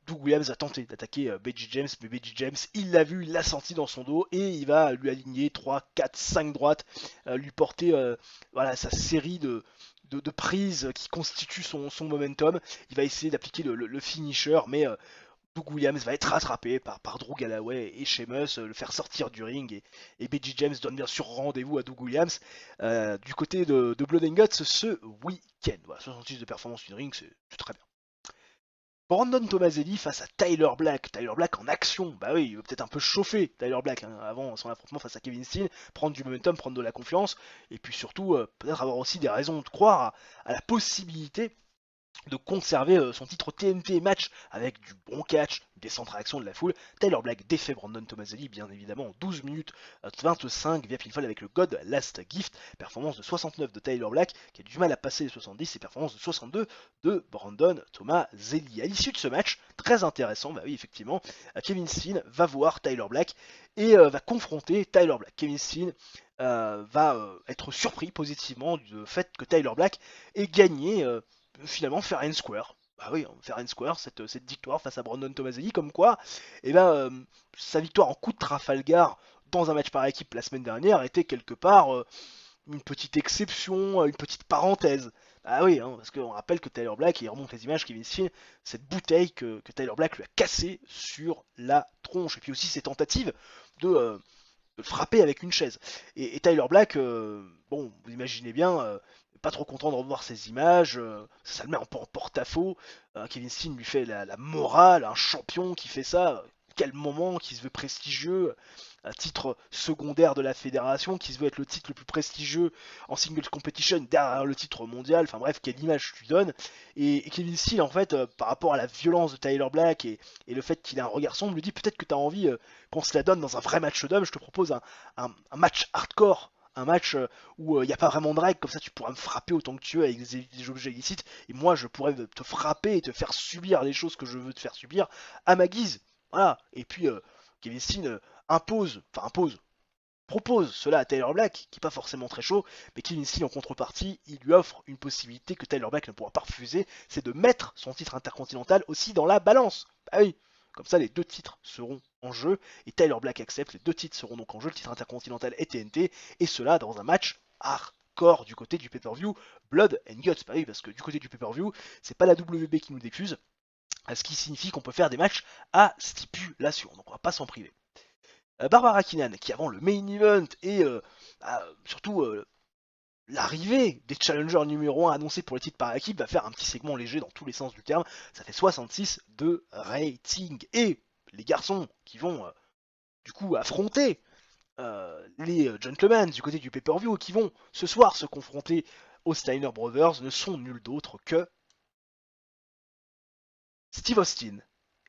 Doug Williams a tenté d'attaquer Veggie James, mais Veggie James, il l'a vu, il l'a senti dans son dos, et il va lui aligner 3, 4, 5 droites, lui porter voilà, sa série de prises qui constituent son momentum. Il va essayer d'appliquer le finisher, mais Doug Williams va être rattrapé par Drew Galloway et Sheamus, le faire sortir du ring, et Veggie James donne bien sûr rendez-vous à Doug Williams du côté de Blood and Guts ce week-end. Voilà, 66 de performance in ring, c'est très bien. Brandon Tomaselli face à Tyler Black. Tyler Black en action. Bah oui, il veut peut-être un peu chauffer Tyler Black hein, avant son affrontement face à Kevin Steen, prendre du momentum, prendre de la confiance, et puis surtout peut-être avoir aussi des raisons de croire à la possibilité de conserver son titre TNT match avec du bon catch, des centres réaction de la foule. Tyler Black défait Brandon Tomaselli bien évidemment en 12 minutes 25 via pinfall avec le God Last Gift. Performance de 69 de Tyler Black qui a du mal à passer les 70 et performance de 62 de Brandon Tomaselli. À l'issue de ce match, très intéressant, bah oui effectivement, Kevin Steen va voir Tyler Black et va confronter Tyler Black. Kevin Steen va être surpris positivement du fait que Tyler Black ait gagné finalement fair and square. Bah oui, fair and square, cette victoire face à Brandon Tomaselli, comme quoi, et ben, sa victoire en coup de Trafalgar dans un match par équipe la semaine dernière était quelque part une petite exception, une petite parenthèse. Ah oui, hein, parce qu'on rappelle que Tyler Black, il remonte les images Kevin Steen, cette bouteille que Tyler Black lui a cassée sur la tronche, et puis aussi ses tentatives de le frapper avec une chaise. Et Tyler Black, bon, vous imaginez bien, pas trop content de revoir ces images, ça le met en porte-à-faux. Kevin Steen lui fait la morale, un champion qui fait ça, quel moment, qui se veut prestigieux, un titre secondaire de la fédération, qui se veut être le titre le plus prestigieux en singles competition derrière le titre mondial, enfin bref, quelle image tu donnes. Et Kevin Steen, en fait, par rapport à la violence de Tyler Black et le fait qu'il a un regard sombre, lui dit peut-être que tu as envie qu'on se la donne dans un vrai match d'homme, je te propose un match hardcore, un match où il n'y a pas vraiment de règles, comme ça tu pourras me frapper autant que tu veux avec des objets illicites, et moi je pourrais te frapper et te faire subir les choses que je veux te faire subir à ma guise. Voilà, et puis Kevin Steen propose cela à Tyler Black, qui n'est pas forcément très chaud, mais Kevin Steen en contrepartie, il lui offre une possibilité que Tyler Black ne pourra pas refuser, c'est de mettre son titre intercontinental aussi dans la balance. Bah oui, comme ça les deux titres seront en jeu, et Tyler Black accepte, les deux titres seront donc en jeu, le titre intercontinental et TNT, et cela dans un match hardcore du côté du pay-per-view Blood and Guts. Bah oui, parce que du côté du pay-per-view, c'est pas la WB qui nous diffuse, ce qui signifie qu'on peut faire des matchs à stipulation, donc on va pas s'en priver. Barbara Keenan, qui avant le main event et surtout l'arrivée des challengers numéro 1 annoncés pour le titre par équipe, va faire un petit segment léger dans tous les sens du terme. Ça fait 66 de rating. Et les garçons qui vont du coup affronter les gentlemen du côté du pay-per-view, qui vont ce soir se confronter aux Steiner Brothers, ne sont nul d'autre que Steve Austin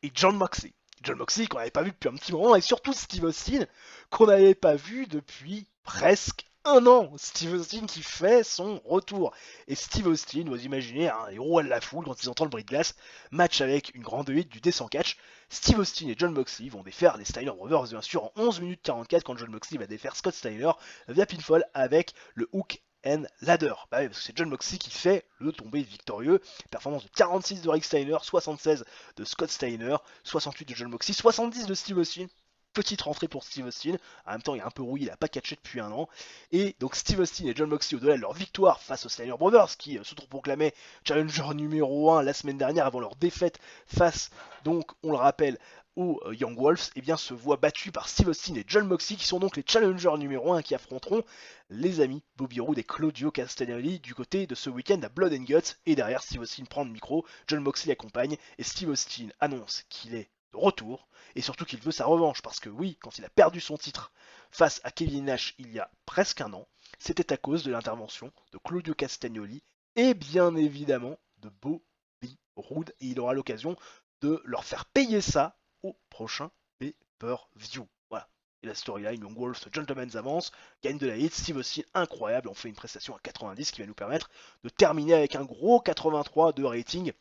et John Moxley. John Moxley qu'on n'avait pas vu depuis un petit moment, et surtout Steve Austin qu'on n'avait pas vu depuis presque un an. Steve Austin qui fait son retour. Et Steve Austin, vous imaginez, hein, les roues à la foule quand ils entendent le bruit de glace, match avec une grande hit du descent catch. Steve Austin et John Moxley vont défaire les Steiner Brothers bien sûr en 11 minutes 44 quand John Moxley va défaire Scott Steiner via pinfall avec le hook and Ladder. Bah oui, parce que c'est Jon Moxley qui fait le tombé victorieux. Performance de 46 de Rick Steiner, 76 de Scott Steiner, 68 de Jon Moxley, 70 de Steve Austin. Petite rentrée pour Steve Austin. En même temps, il est un peu rouillé, il n'a pas catché depuis un an. Et donc Steve Austin et Jon Moxley, au-delà de leur victoire face aux Steiner Brothers, qui s'autoproclamaient challenger numéro 1 la semaine dernière avant leur défaite face, donc on le rappelle, aux Young Wolves, et bien se voient battus par Steve Austin et Jon Moxley, qui sont donc les challengers numéro 1 qui affronteront les amis Bobby Roode et Claudio Castagnoli du côté de ce week-end à Blood and Guts. Et derrière, Steve Austin prend le micro, Jon Moxley accompagne, et Steve Austin annonce qu'il est de retour, et surtout qu'il veut sa revanche, parce que oui, quand il a perdu son titre face à Kevin Nash il y a presque un an, c'était à cause de l'intervention de Claudio Castagnoli, et bien évidemment de Bobby Roode, et il aura l'occasion de leur faire payer ça au prochain pay-per-view. Voilà. Et la storyline, Young Wolves, Gentlemen's Avance, gagne de la hit, Steve Austin incroyable, on fait une prestation à 90 qui va nous permettre de terminer avec un gros 83 de rating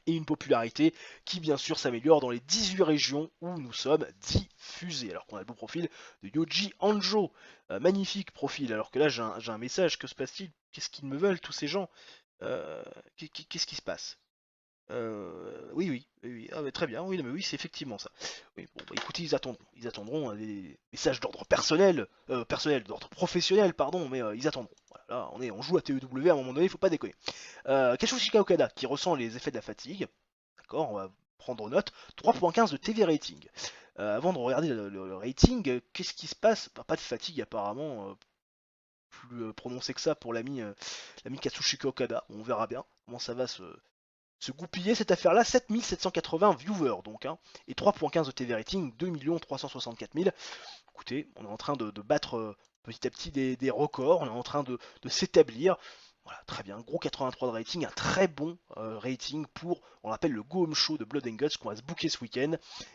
et une popularité qui bien sûr s'améliore dans les 18 régions où nous sommes diffusés. Alors qu'on a le beau profil de Yoji Anjo, magnifique profil, alors que là j'ai un message, que se passe-t-il? Qu'est-ce qu'ils me veulent tous ces gens? Qu'est-ce qui se passe? Oui. Ah, très bien, oui, non, mais oui, c'est effectivement ça. Oui, bon, bah, écoutez, ils attendront des messages d'ordre d'ordre professionnel, pardon, mais ils attendront. Voilà, là, on joue à TEW à un moment donné, il faut pas déconner. Kazuchika Okada, qui ressent les effets de la fatigue, d'accord, on va prendre note, 3.15 de TV rating. Avant de regarder le rating, qu'est-ce qui se passe? Bah, pas de fatigue apparemment, plus prononcé que ça pour l'ami Katsushika Okada. On verra bien comment ça va se goupiller cette affaire-là. 7780 viewers donc, hein, et 3.15 de TV rating, 2 364 000. Écoutez, on est en train de battre petit à petit des records, on est en train de s'établir. Voilà, très bien, gros 83 de rating, un très bon rating pour, on l'appelle le Go Home Show de Blood and Guts qu'on va se booker ce week-end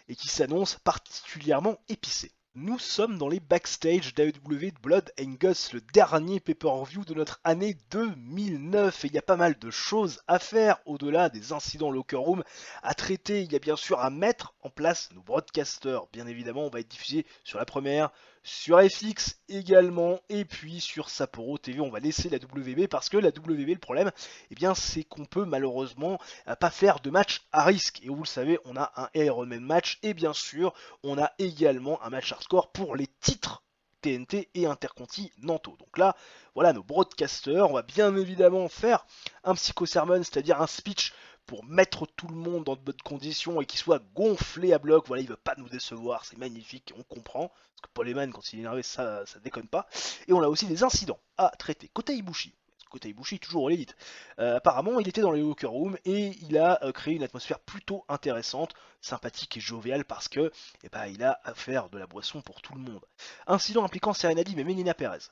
et qui s'annonce particulièrement épicé. Nous sommes dans les backstage d'AEW de Blood and Guts, le dernier pay-per-view de notre année 2009. Et il y a pas mal de choses à faire au-delà des incidents locker room à traiter. Il y a bien sûr à mettre en place nos broadcasters. Bien évidemment, on va être diffusé sur la première, sur FX également, et puis sur Sapporo TV. On va laisser la WB parce que la WB, le problème, eh bien, c'est qu'on peut malheureusement pas faire de match à risque. Et vous le savez, on a un Ironman match et bien sûr, on a également un match hardcore pour les titres TNT et intercontinentaux. Donc là, voilà nos broadcasters. On va bien évidemment faire un psychosermon, c'est-à-dire un speech pour mettre tout le monde dans de bonnes conditions et qu'il soit gonflé à bloc. Voilà, il veut pas nous décevoir, c'est magnifique, on comprend. Parce que Paul Heyman, quand il est énervé, ça déconne pas. Et on a aussi des incidents à traiter. Kota Ibushi. Kota Ibushi, toujours l'élite. Apparemment, il était dans les locker rooms et il a créé une atmosphère plutôt intéressante, sympathique et joviale parce que il a à faire de la boisson pour tout le monde. Incident impliquant Serena Deeb et Melina Perez.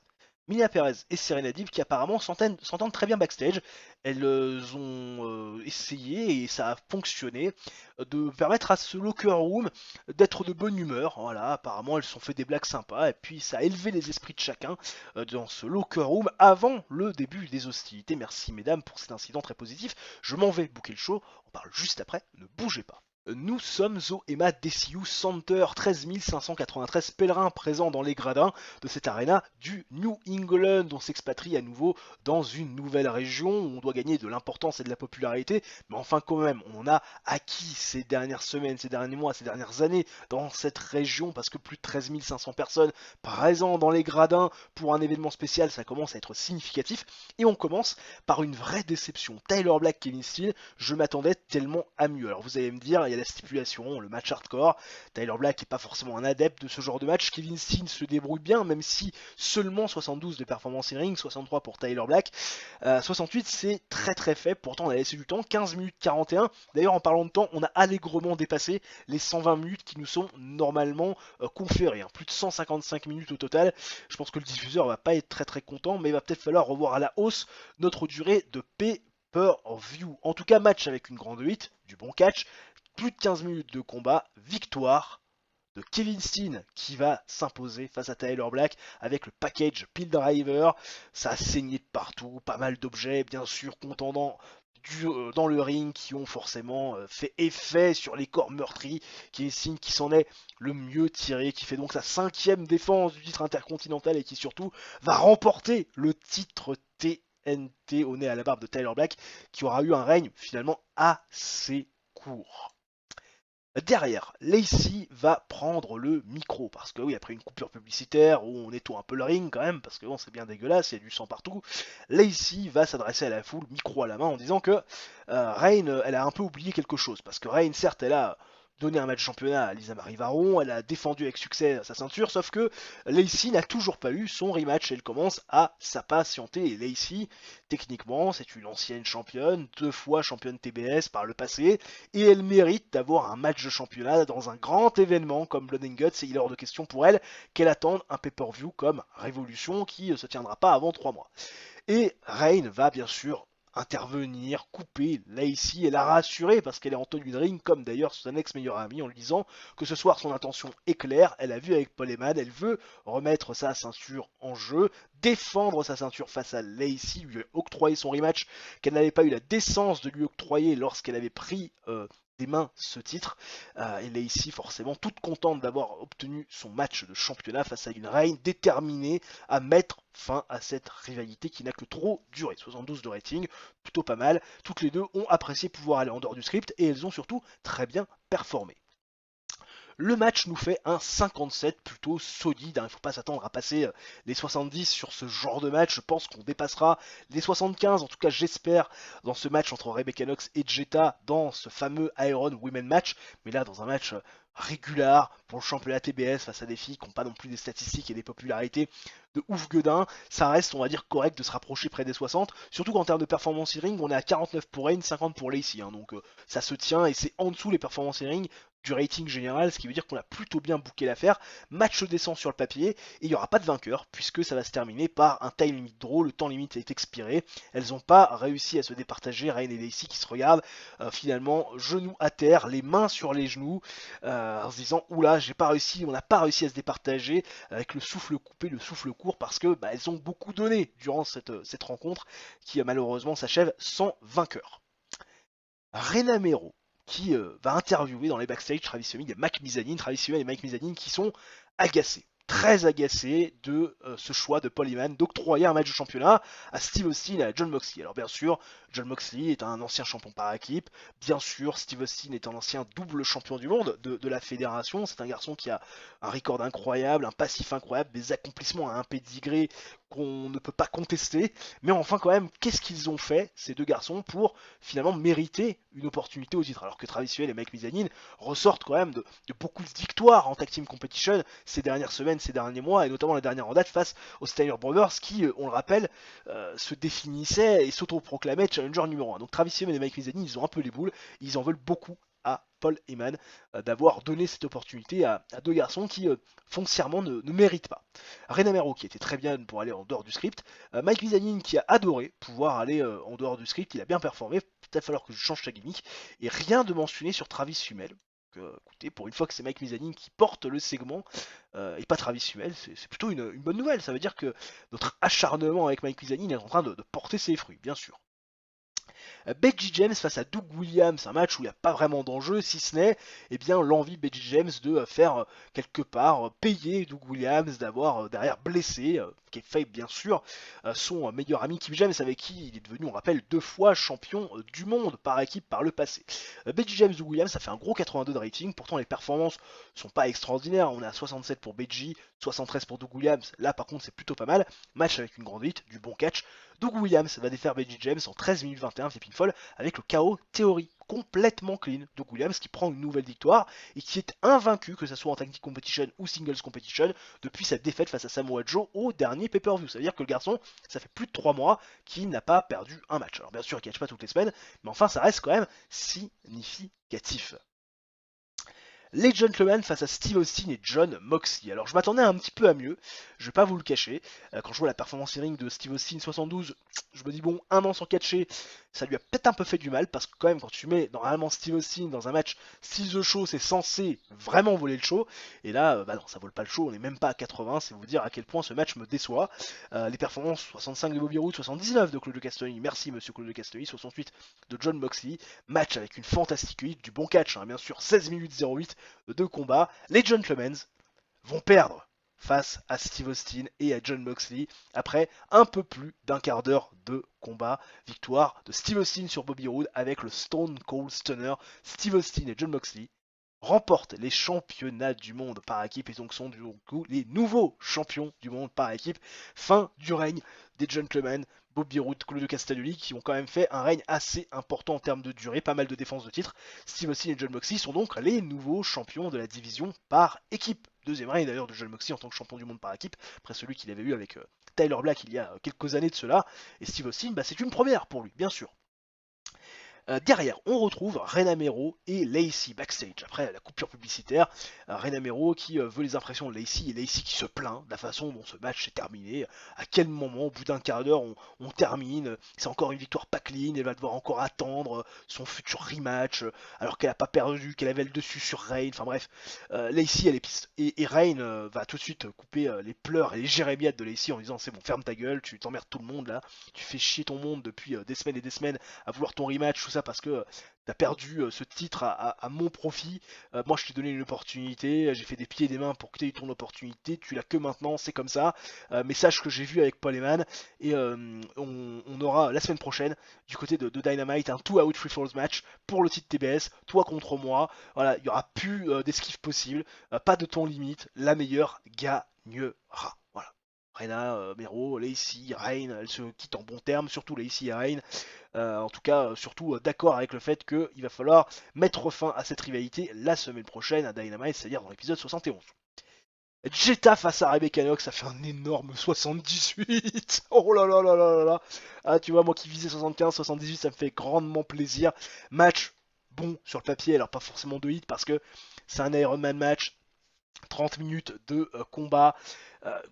Melina Perez et Serena Deeb qui apparemment s'entendent très bien backstage. Elles ont essayé, et ça a fonctionné, de permettre à ce locker room d'être de bonne humeur. Voilà, apparemment elles se sont fait des blagues sympas et puis ça a élevé les esprits de chacun dans ce locker room avant le début des hostilités. Merci mesdames pour cet incident très positif. Je m'en vais booker le show, on parle juste après, ne bougez pas. Nous sommes au Emma DCU Center, 13 593 pèlerins présents dans les gradins de cette arena du New England. On s'expatrie à nouveau dans une nouvelle région où on doit gagner de l'importance et de la popularité, mais enfin quand même, on a acquis ces dernières semaines, ces derniers mois, ces dernières années dans cette région parce que plus de 13 500 personnes présentes dans les gradins pour un événement spécial, ça commence à être significatif et on commence par une vraie déception. Tyler Black, Kevin Steen, je m'attendais tellement à mieux. Alors vous allez me dire, il y a la stipulation, le match hardcore. Tyler Black n'est pas forcément un adepte de ce genre de match. Kevin Steen se débrouille bien, même si seulement 72 de performance in ring, 63 pour Tyler Black. 68, c'est très très faible. Pourtant, on a laissé du temps, 15 minutes 41. D'ailleurs, en parlant de temps, on a allègrement dépassé les 120 minutes qui nous sont normalement conférées. Hein. Plus de 155 minutes au total. Je pense que le diffuseur va pas être très très content, mais il va peut-être falloir revoir à la hausse notre durée de pay-per-view. En tout cas, match avec une grande hit, du bon catch. Plus de 15 minutes de combat, victoire de Kevin Steen qui va s'imposer face à Tyler Black avec le package Pile Driver. Ça a saigné de partout, pas mal d'objets, bien sûr, contendant dans le ring qui ont forcément fait effet sur les corps meurtris, qui estime qui s'en est le mieux tiré, qui fait donc sa 5e défense du titre intercontinental et qui surtout va remporter le titre TNT au nez à la barbe de Tyler Black, qui aura eu un règne finalement assez court. Derrière, Lacey va prendre le micro, parce que oui, après une coupure publicitaire où on nettoie un peu le ring quand même, parce que bon, c'est bien dégueulasse, il y a du sang partout, Lacey va s'adresser à la foule, micro à la main, en disant que Reign, elle a un peu oublié quelque chose, parce que Reign, certes, elle a donné un match de championnat à Lisa Marie Varon, elle a défendu avec succès sa ceinture, sauf que Lacey n'a toujours pas eu son rematch, elle commence à s'impatienter, et Lacey, techniquement, c'est une ancienne championne, 2 fois championne TBS par le passé, et elle mérite d'avoir un match de championnat dans un grand événement comme Blood and Guts, et il est hors de question pour elle qu'elle attende un pay-per-view comme Révolution qui ne se tiendra pas avant 3 mois. Et Reign va bien sûr intervenir, couper Lacey et la rassurer parce qu'elle est en tenue de ring, comme d'ailleurs son ex-meilleur ami, en lui disant que ce soir son intention est claire, elle a vu avec Paul Heyman, elle veut remettre sa ceinture en jeu, défendre sa ceinture face à Lacey, lui octroyer son rematch qu'elle n'avait pas eu la décence de lui octroyer lorsqu'elle avait pris des mains ce titre, et Lacey forcément toute contente d'avoir obtenu son match de championnat face à une Reign déterminée à mettre fin à cette rivalité qui n'a que trop duré. 72 de rating, plutôt pas mal. Toutes les deux ont apprécié pouvoir aller en dehors du script et elles ont surtout très bien performé. Le match nous fait un 57 plutôt solide, il ne faut pas s'attendre à passer les 70 sur ce genre de match, je pense qu'on dépassera les 75, en tout cas j'espère, dans ce match entre Rebecca Knox et Jetta, dans ce fameux Iron Women match, mais là dans un match régulier pour le championnat TBS face à des filles qui n'ont pas non plus des statistiques et des popularités de ouf gueudin, ça reste on va dire correct de se rapprocher près des 60, surtout qu'en termes de performance in-ring, on est à 49 pour Reign, 50 pour Lacey, donc ça se tient et c'est en dessous les performances in-ring du rating général, ce qui veut dire qu'on a plutôt bien booké l'affaire. Match décent sur le papier, et il n'y aura pas de vainqueur, puisque ça va se terminer par un time limit draw, le temps limite est expiré. Elles n'ont pas réussi à se départager, Reign et Lacey qui se regardent, finalement, genoux à terre, les mains sur les genoux, en se disant, oula, j'ai pas réussi, on n'a pas réussi à se départager, avec le souffle coupé, le souffle court, parce que elles ont beaucoup donné durant cette rencontre, qui malheureusement s'achève sans vainqueur. Rena Mero, qui va interviewer dans les backstage Travis Fleming et Mike Mizanin, Travis Fleming et Mike Mizanin qui sont agacés, très agacés de ce choix de Paul Heyman d'octroyer un match de championnat à Steve Austin et à Jon Moxley. Alors bien sûr, Jon Moxley est un ancien champion par équipe, bien sûr Steve Austin est un ancien double champion du monde de la fédération, c'est un garçon qui a un record incroyable, un passif incroyable, des accomplissements à un pédigré qu'on ne peut pas contester, mais enfin quand même, qu'est-ce qu'ils ont fait, ces deux garçons, pour finalement mériter une opportunité au titre, alors que Travis Fleming et Mike Mizanin ressortent quand même de beaucoup de victoires en tag team competition ces dernières semaines, ces derniers mois, et notamment la dernière en date face aux Steiner Brothers qui, on le rappelle, se définissaient et s'autoproclamaient challenger numéro 1. Donc Travis Fleming et Mike Mizanin, ils ont un peu les boules, ils en veulent beaucoup à Paul Heyman d'avoir donné cette opportunité à deux garçons qui foncièrement ne méritent pas. Rena Mero qui était très bien pour aller en dehors du script, Mike Mizanin qui a adoré pouvoir aller en dehors du script, il a bien performé, peut-être falloir que je change sa gimmick, et rien de mentionné sur Travis Fumel. Écoutez, pour une fois que c'est Mike Mizanin qui porte le segment et pas Travis Fumel, c'est plutôt une bonne nouvelle, ça veut dire que notre acharnement avec Mike Mizanin est en train de porter ses fruits, bien sûr. Becky James face à Doug Williams, un match où il n'y a pas vraiment d'enjeu, si ce n'est l'envie Becky James de faire quelque part payer Doug Williams d'avoir derrière blessé, qui est fait bien sûr, son meilleur ami Kim James avec qui il est devenu, on rappelle, 2 fois champion du monde par équipe par le passé. Becky James, Doug Williams, ça fait un gros 82 de rating, pourtant les performances sont pas extraordinaires, on est à 67 pour Becky, 73 pour Doug Williams, là par contre c'est plutôt pas mal, match avec une grande hit, du bon catch. Doug Williams va défaire Becky James en 13 minutes 21, c'est pinfall, avec le KO théorie complètement clean. Doug Williams qui prend une nouvelle victoire et qui est invaincu, que ce soit en tag team competition ou singles competition, depuis sa défaite face à Samoa Joe au dernier pay-per-view. Ça veut dire que le garçon, ça fait plus de 3 mois qu'il n'a pas perdu un match. Alors bien sûr, il ne catch pas toutes les semaines, mais enfin ça reste quand même significatif. les Gentlemen face à Steve Austin et John Moxley. Alors je m'attendais un petit peu à mieux, je vais pas vous le cacher. Quand je vois la performance in-ring de Steve Austin 72, je me dis bon, un an sans catcher, ça lui a peut-être un peu fait du mal, parce que quand même quand tu mets normalement Steve Austin dans un match Steal the Show, c'est censé vraiment voler le show, et là, bah non, ça vole pas le show, on est même pas à 80, c'est vous dire à quel point ce match me déçoit. Les performances 65 de Bobby Roode, 79 de Claudio Castagnoli, merci monsieur Claudio Castagnoli, 68 de John Moxley, match avec une fantastique hit, du bon catch, hein, bien sûr, 16 minutes 08 de combat. Les Gentlemen vont perdre face à Steve Austin et à John Moxley après un peu plus d'un quart d'heure de combat. Victoire de Steve Austin sur Bobby Roode avec le Stone Cold Stunner. Steve Austin et John Moxley remportent les championnats du monde par équipe et donc sont du coup les nouveaux champions du monde par équipe. Fin du règne des Gentlemen. Bobby Roode, Claudio Castagnoli qui ont quand même fait un règne assez important en termes de durée, pas mal de défenses de titre. Steve Austin et John Moxley sont donc les nouveaux champions de la division par équipe. Deuxième règne d'ailleurs de John Moxley en tant que champion du monde par équipe, après celui qu'il avait eu avec Tyler Black il y a quelques années de cela. Et Steve Austin, bah, c'est une première pour lui, bien sûr. Derrière, on retrouve Rena Mero et Lacey backstage. Après la coupure publicitaire, Rena Mero qui veut les impressions de Lacey et Lacey qui se plaint de la façon dont ce match s'est terminé. À quel moment, au bout d'un quart d'heure, on termine. C'est encore une victoire pas clean. Elle va devoir encore attendre son futur rematch alors qu'elle a pas perdu, qu'elle avait le dessus sur Rain. Enfin bref, Lacey elle est piste. Et Rain va tout de suite couper les pleurs et les jérémiades de Lacey en disant c'est bon, ferme ta gueule, tu t'emmerdes tout le monde là. Tu fais chier ton monde depuis des semaines et des semaines à vouloir ton rematch, tout ça parce que t'as perdu ce titre à mon profit. Moi je t'ai donné une opportunité, j'ai fait des pieds et des mains pour que tu aies eu ton opportunité, tu l'as que maintenant, c'est comme ça. Message que j'ai vu avec Paul Heyman et on aura la semaine prochaine du côté de Dynamite un 2 out 3 falls match pour le titre TBS, toi contre moi. Voilà, il y aura plus d'esquive possible, pas de temps limite, la meilleure gagnera. Voilà. Rena, Mero, Lacey, Rain, elles se quittent en bons termes, surtout Lacey et Rain. En tout cas, surtout d'accord avec le fait qu'il va falloir mettre fin à cette rivalité la semaine prochaine à Dynamite, c'est-à-dire dans l'épisode 71. Jetta face à Rebecca Knox, ça fait un énorme 78. Oh là là là là là là. Ah, tu vois, moi qui visais 75, 78, ça me fait grandement plaisir. Match bon sur le papier, alors pas forcément de hit parce que c'est un Ironman match. 30 minutes de combat,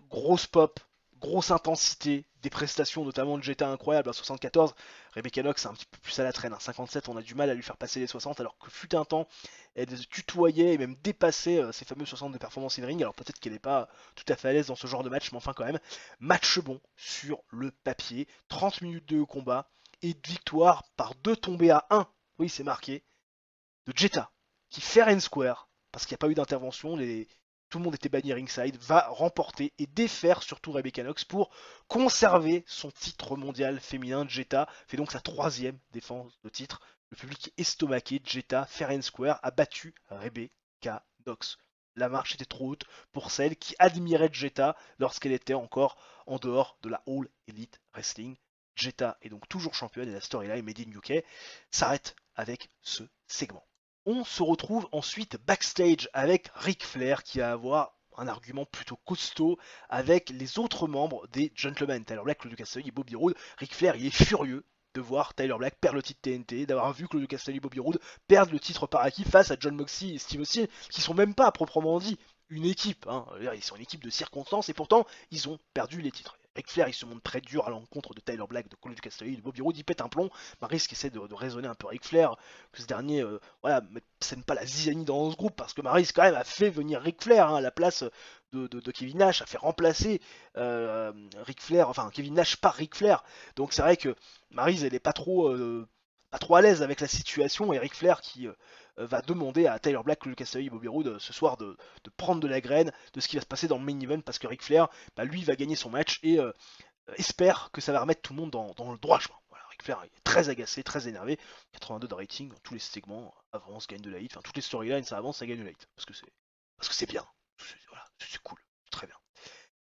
grosse pop, grosse intensité, des prestations notamment de Jetta incroyables à 74. Rebecca Knox c'est un petit peu plus à la traîne, 57 on a du mal à lui faire passer les 60 alors que fut un temps elle tutoyait et même dépassait ces fameux 60 de performance in ring. Alors peut-être qu'elle n'est pas tout à fait à l'aise dans ce genre de match, mais enfin quand même, match bon sur le papier, 30 minutes de combat et de victoire par 2 tombées à 1, oui c'est marqué, de Jetta qui fair and square parce qu'il n'y a pas eu d'intervention, tout le monde était banni ringside, va remporter et défaire surtout Rebecca Knox pour conserver son titre mondial féminin. Jetta fait donc sa 3e défense de titre. Le public estomaqué, Jetta, fair and square, a battu Rebecca Knox. La marche était trop haute pour celle qui admirait Jetta lorsqu'elle était encore en dehors de la All Elite Wrestling. Jetta est donc toujours championne et la storyline Made in UK s'arrête avec ce segment. On se retrouve ensuite backstage avec Ric Flair qui va avoir un argument plutôt costaud avec les autres membres des Gentlemen, Tyler Black, Claudio Castagnoli et Bobby Roode. Ric Flair il est furieux de voir Tyler Black perdre le titre TNT, d'avoir vu Claudio Castagnoli et Bobby Roode perdre le titre par équipe face à John Moxley et Steve Austin qui sont même pas à proprement dit une équipe, hein. Ils sont une équipe de circonstances et pourtant ils ont perdu les titres. Ric Flair il se montre très dur à l'encontre de Tyler Black, de Claudio Castagnoli, de Bobby Roode, il pète un plomb. Maryse qui essaie de raisonner un peu Ric Flair, que ce dernier voilà, c'est pas la zizanie dans ce groupe parce que Maryse quand même a fait venir Ric Flair à la place de Kevin Nash, a fait remplacer Ric Flair, enfin Kevin Nash par Ric Flair. Donc c'est vrai que Maryse elle est pas trop à l'aise avec la situation et Ric Flair qui va demander à Tyler Black, Claudio Castagnoli et Bobby Roode ce soir de prendre de la graine de ce qui va se passer dans le main event parce que Ric Flair, bah, lui va gagner son match et espère que ça va remettre tout le monde dans le droit chemin. Voilà, Ric Flair est très agacé, très énervé. 82 de rating, dans tous les segments, avance, gagne de la hit, enfin toutes les storylines, ça avance, ça gagne de la hit. Parce que c'est bien. Voilà, c'est cool, très bien.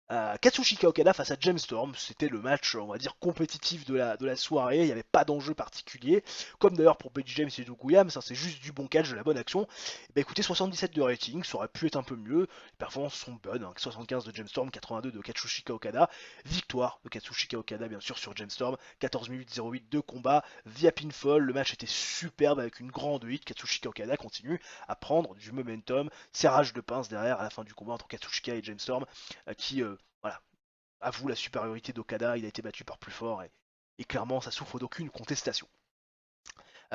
Katsushika Okada face à Gemstorm, c'était le match, on va dire, compétitif de la soirée, il n'y avait pas d'enjeu particulier, comme d'ailleurs pour Becky James et Doug Williams, hein, c'est juste du bon catch, de la bonne action. Et bah écoutez, 77 de rating, ça aurait pu être un peu mieux, les performances sont bonnes, hein, 75 de Gemstorm, 82 de Katsushika Okada, victoire de Katsushika Okada bien sûr sur Gemstorm, 14 minutes 08 de combat, via pinfall, le match était superbe avec une grande hit, Katsushika Okada continue à prendre du momentum, serrage de pince derrière à la fin du combat entre Katsushika et Gemstorm, qui voilà, avoue la supériorité d'Okada, il a été battu par plus fort et clairement ça souffre d'aucune contestation.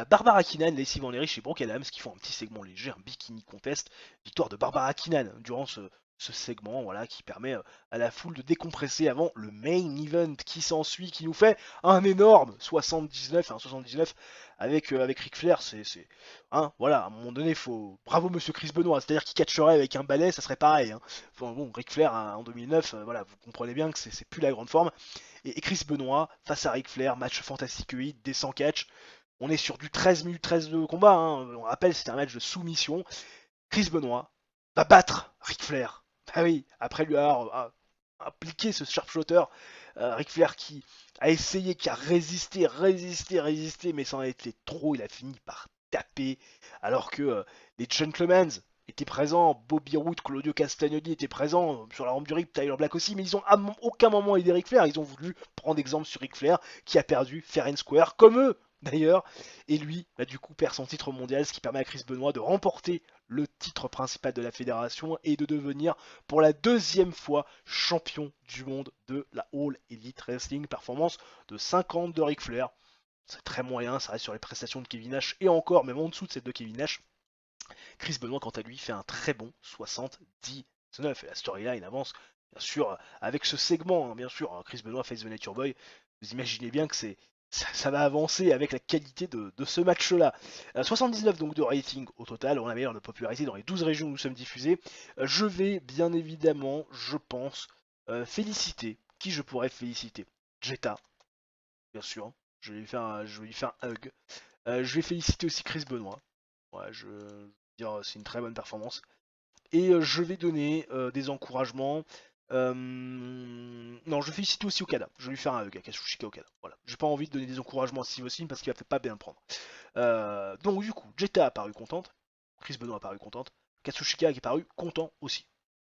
Barbara Kinan, Lacey Van Lerich et Brooke Adams qui font un petit segment léger, un bikini contest, victoire de Barbara Kinan durant ce segment voilà, qui permet à la foule de décompresser avant le main event qui s'ensuit, qui nous fait un énorme 79 avec Ric Flair. Hein, voilà, à un moment donné, faut. Bravo Monsieur Chris Benoit, c'est-à-dire qu'il catcherait avec un balai, ça serait pareil. Hein. Enfin, bon, Ric Flair hein, en 2009, voilà, vous comprenez bien que c'est plus la grande forme. Et Chris Benoit face à Ric Flair, match fantastique, descend catch. On est sur du 13 minutes 13 de combat. Hein. On rappelle, c'était un match de soumission. Chris Benoit va battre Ric Flair. Ah oui, après lui avoir appliqué ce sharpshooter, Ric Flair qui a essayé, qui a résisté, mais ça en a été trop. Il a fini par taper. Alors que les Gentlemen étaient présents, Bobby Roode, Claudio Castagnoli étaient présents sur la rampe du ring, Tyler Black aussi, mais ils ont à aucun moment aidé Ric Flair. Ils ont voulu prendre exemple sur Ric Flair qui a perdu fair and square, comme eux d'ailleurs. Et lui, bah, du coup, perd son titre mondial, ce qui permet à Chris Benoit de remporter le titre principal de la fédération et de devenir pour la deuxième fois champion du monde de la All Elite Wrestling. Performance de 50 de Ric Flair. C'est très moyen, ça reste sur les prestations de Kevin Nash et encore, même en dessous de celle de Kevin Nash. Chris Benoit, quant à lui, fait un très bon 79. Et la storyline avance, bien sûr, avec ce segment, hein, bien sûr, Chris Benoit face the Nature Boy. Vous imaginez bien que ça va avancer avec la qualité de ce match-là. 79 donc de rating au total, on a meilleure de popularité dans les 12 régions où nous sommes diffusés. Je vais bien évidemment, je pense, féliciter. Qui je pourrais féliciter? Jetta, bien sûr. Je vais lui faire un hug. Je vais féliciter aussi Chris Benoit. Ouais, je veux dire, c'est une très bonne performance. Et je vais donner des encouragements. Non, je félicite aussi Okada. Je vais lui faire un hug à Kazuchika Okada. Voilà. J'ai pas envie de donner des encouragements à Steve Austin parce qu'il va pas bien le prendre. Donc du coup, Jetta a paru contente. Chris Benoit a paru contente. Katsushika qui est paru content aussi.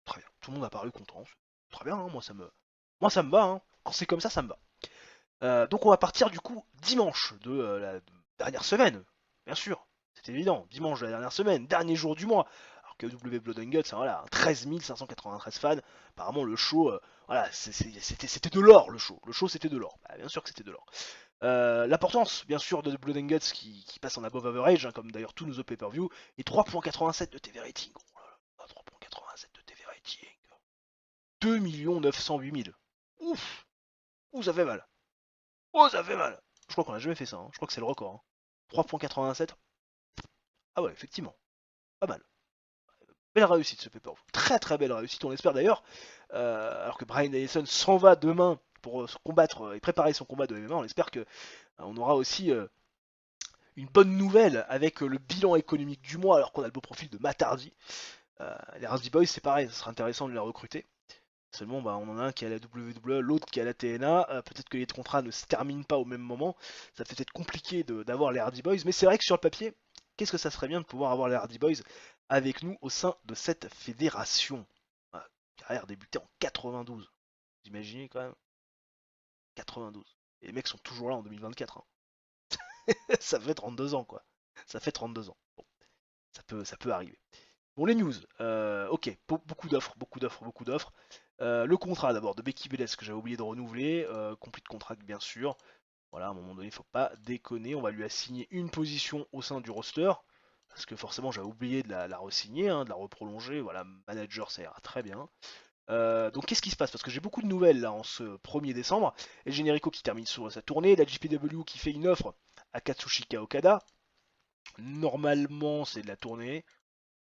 Très bien. Tout le monde a paru content. Très bien, hein, moi ça me va. Hein. Quand c'est comme ça me va. Donc on va partir du coup dimanche de la dernière semaine. Bien sûr, c'est évident. Dimanche de la dernière semaine, dernier jour du mois. Alors que W Blood and Guts, hein, voilà, 13 593 fans. Apparemment le show, voilà, c'était de l'or le show. Le show c'était de l'or. Bah, bien sûr que c'était de l'or. L'importance, bien sûr, de Blood and Guts qui passe en above average, hein, comme d'ailleurs tous nos pay-per-view, et 3.87 de TV rating. Oh là là, 3.87 de TV rating. 2 908 000. Ouf, ouh, ça fait mal. Oh, ça fait mal. Je crois qu'on a jamais fait ça, hein. Je crois que c'est le record. Hein. 3.87. Ah ouais, effectivement. Pas mal. Belle réussite ce pay-per-view. Très très belle réussite, on espère d'ailleurs. Alors que Brian Danielson s'en va demain pour se combattre et préparer son combat de MMA, on espère que on aura aussi une bonne nouvelle avec le bilan économique du mois, alors qu'on a le beau profil de Matt Hardy. Les Hardy Boys, c'est pareil, ce sera intéressant de les recruter. Seulement, bah, on en a un qui est à la WWE, l'autre qui est à la TNA. Peut-être que les contrats ne se terminent pas au même moment. Ça fait peut-être compliqué d'avoir les Hardy Boys. Mais c'est vrai que sur le papier, qu'est-ce que ça serait bien de pouvoir avoir les Hardy Boys avec nous au sein de cette fédération. Voilà, carrière débutée en 92. Vous imaginez quand même 92. Et les mecs sont toujours là en 2024. Hein. Ça fait 32 ans quoi. Ça fait 32 ans. Bon, ça peut arriver. Bon, les news. Ok, beaucoup d'offres, beaucoup d'offres, beaucoup d'offres. Le contrat d'abord de Becky Bélez que j'avais oublié de renouveler. Complete contract bien sûr. Voilà, à un moment donné, il faut pas déconner. On va lui assigner une position au sein du roster. Parce que forcément, j'avais oublié de la re-signer, hein, de la reprolonger. Voilà, manager, ça ira très bien. Donc qu'est-ce qui se passe? Parce que j'ai beaucoup de nouvelles là en ce 1er décembre. Et Generico qui termine sur sa tournée, la GPW qui fait une offre à Katsushika Okada. Normalement c'est de la tournée.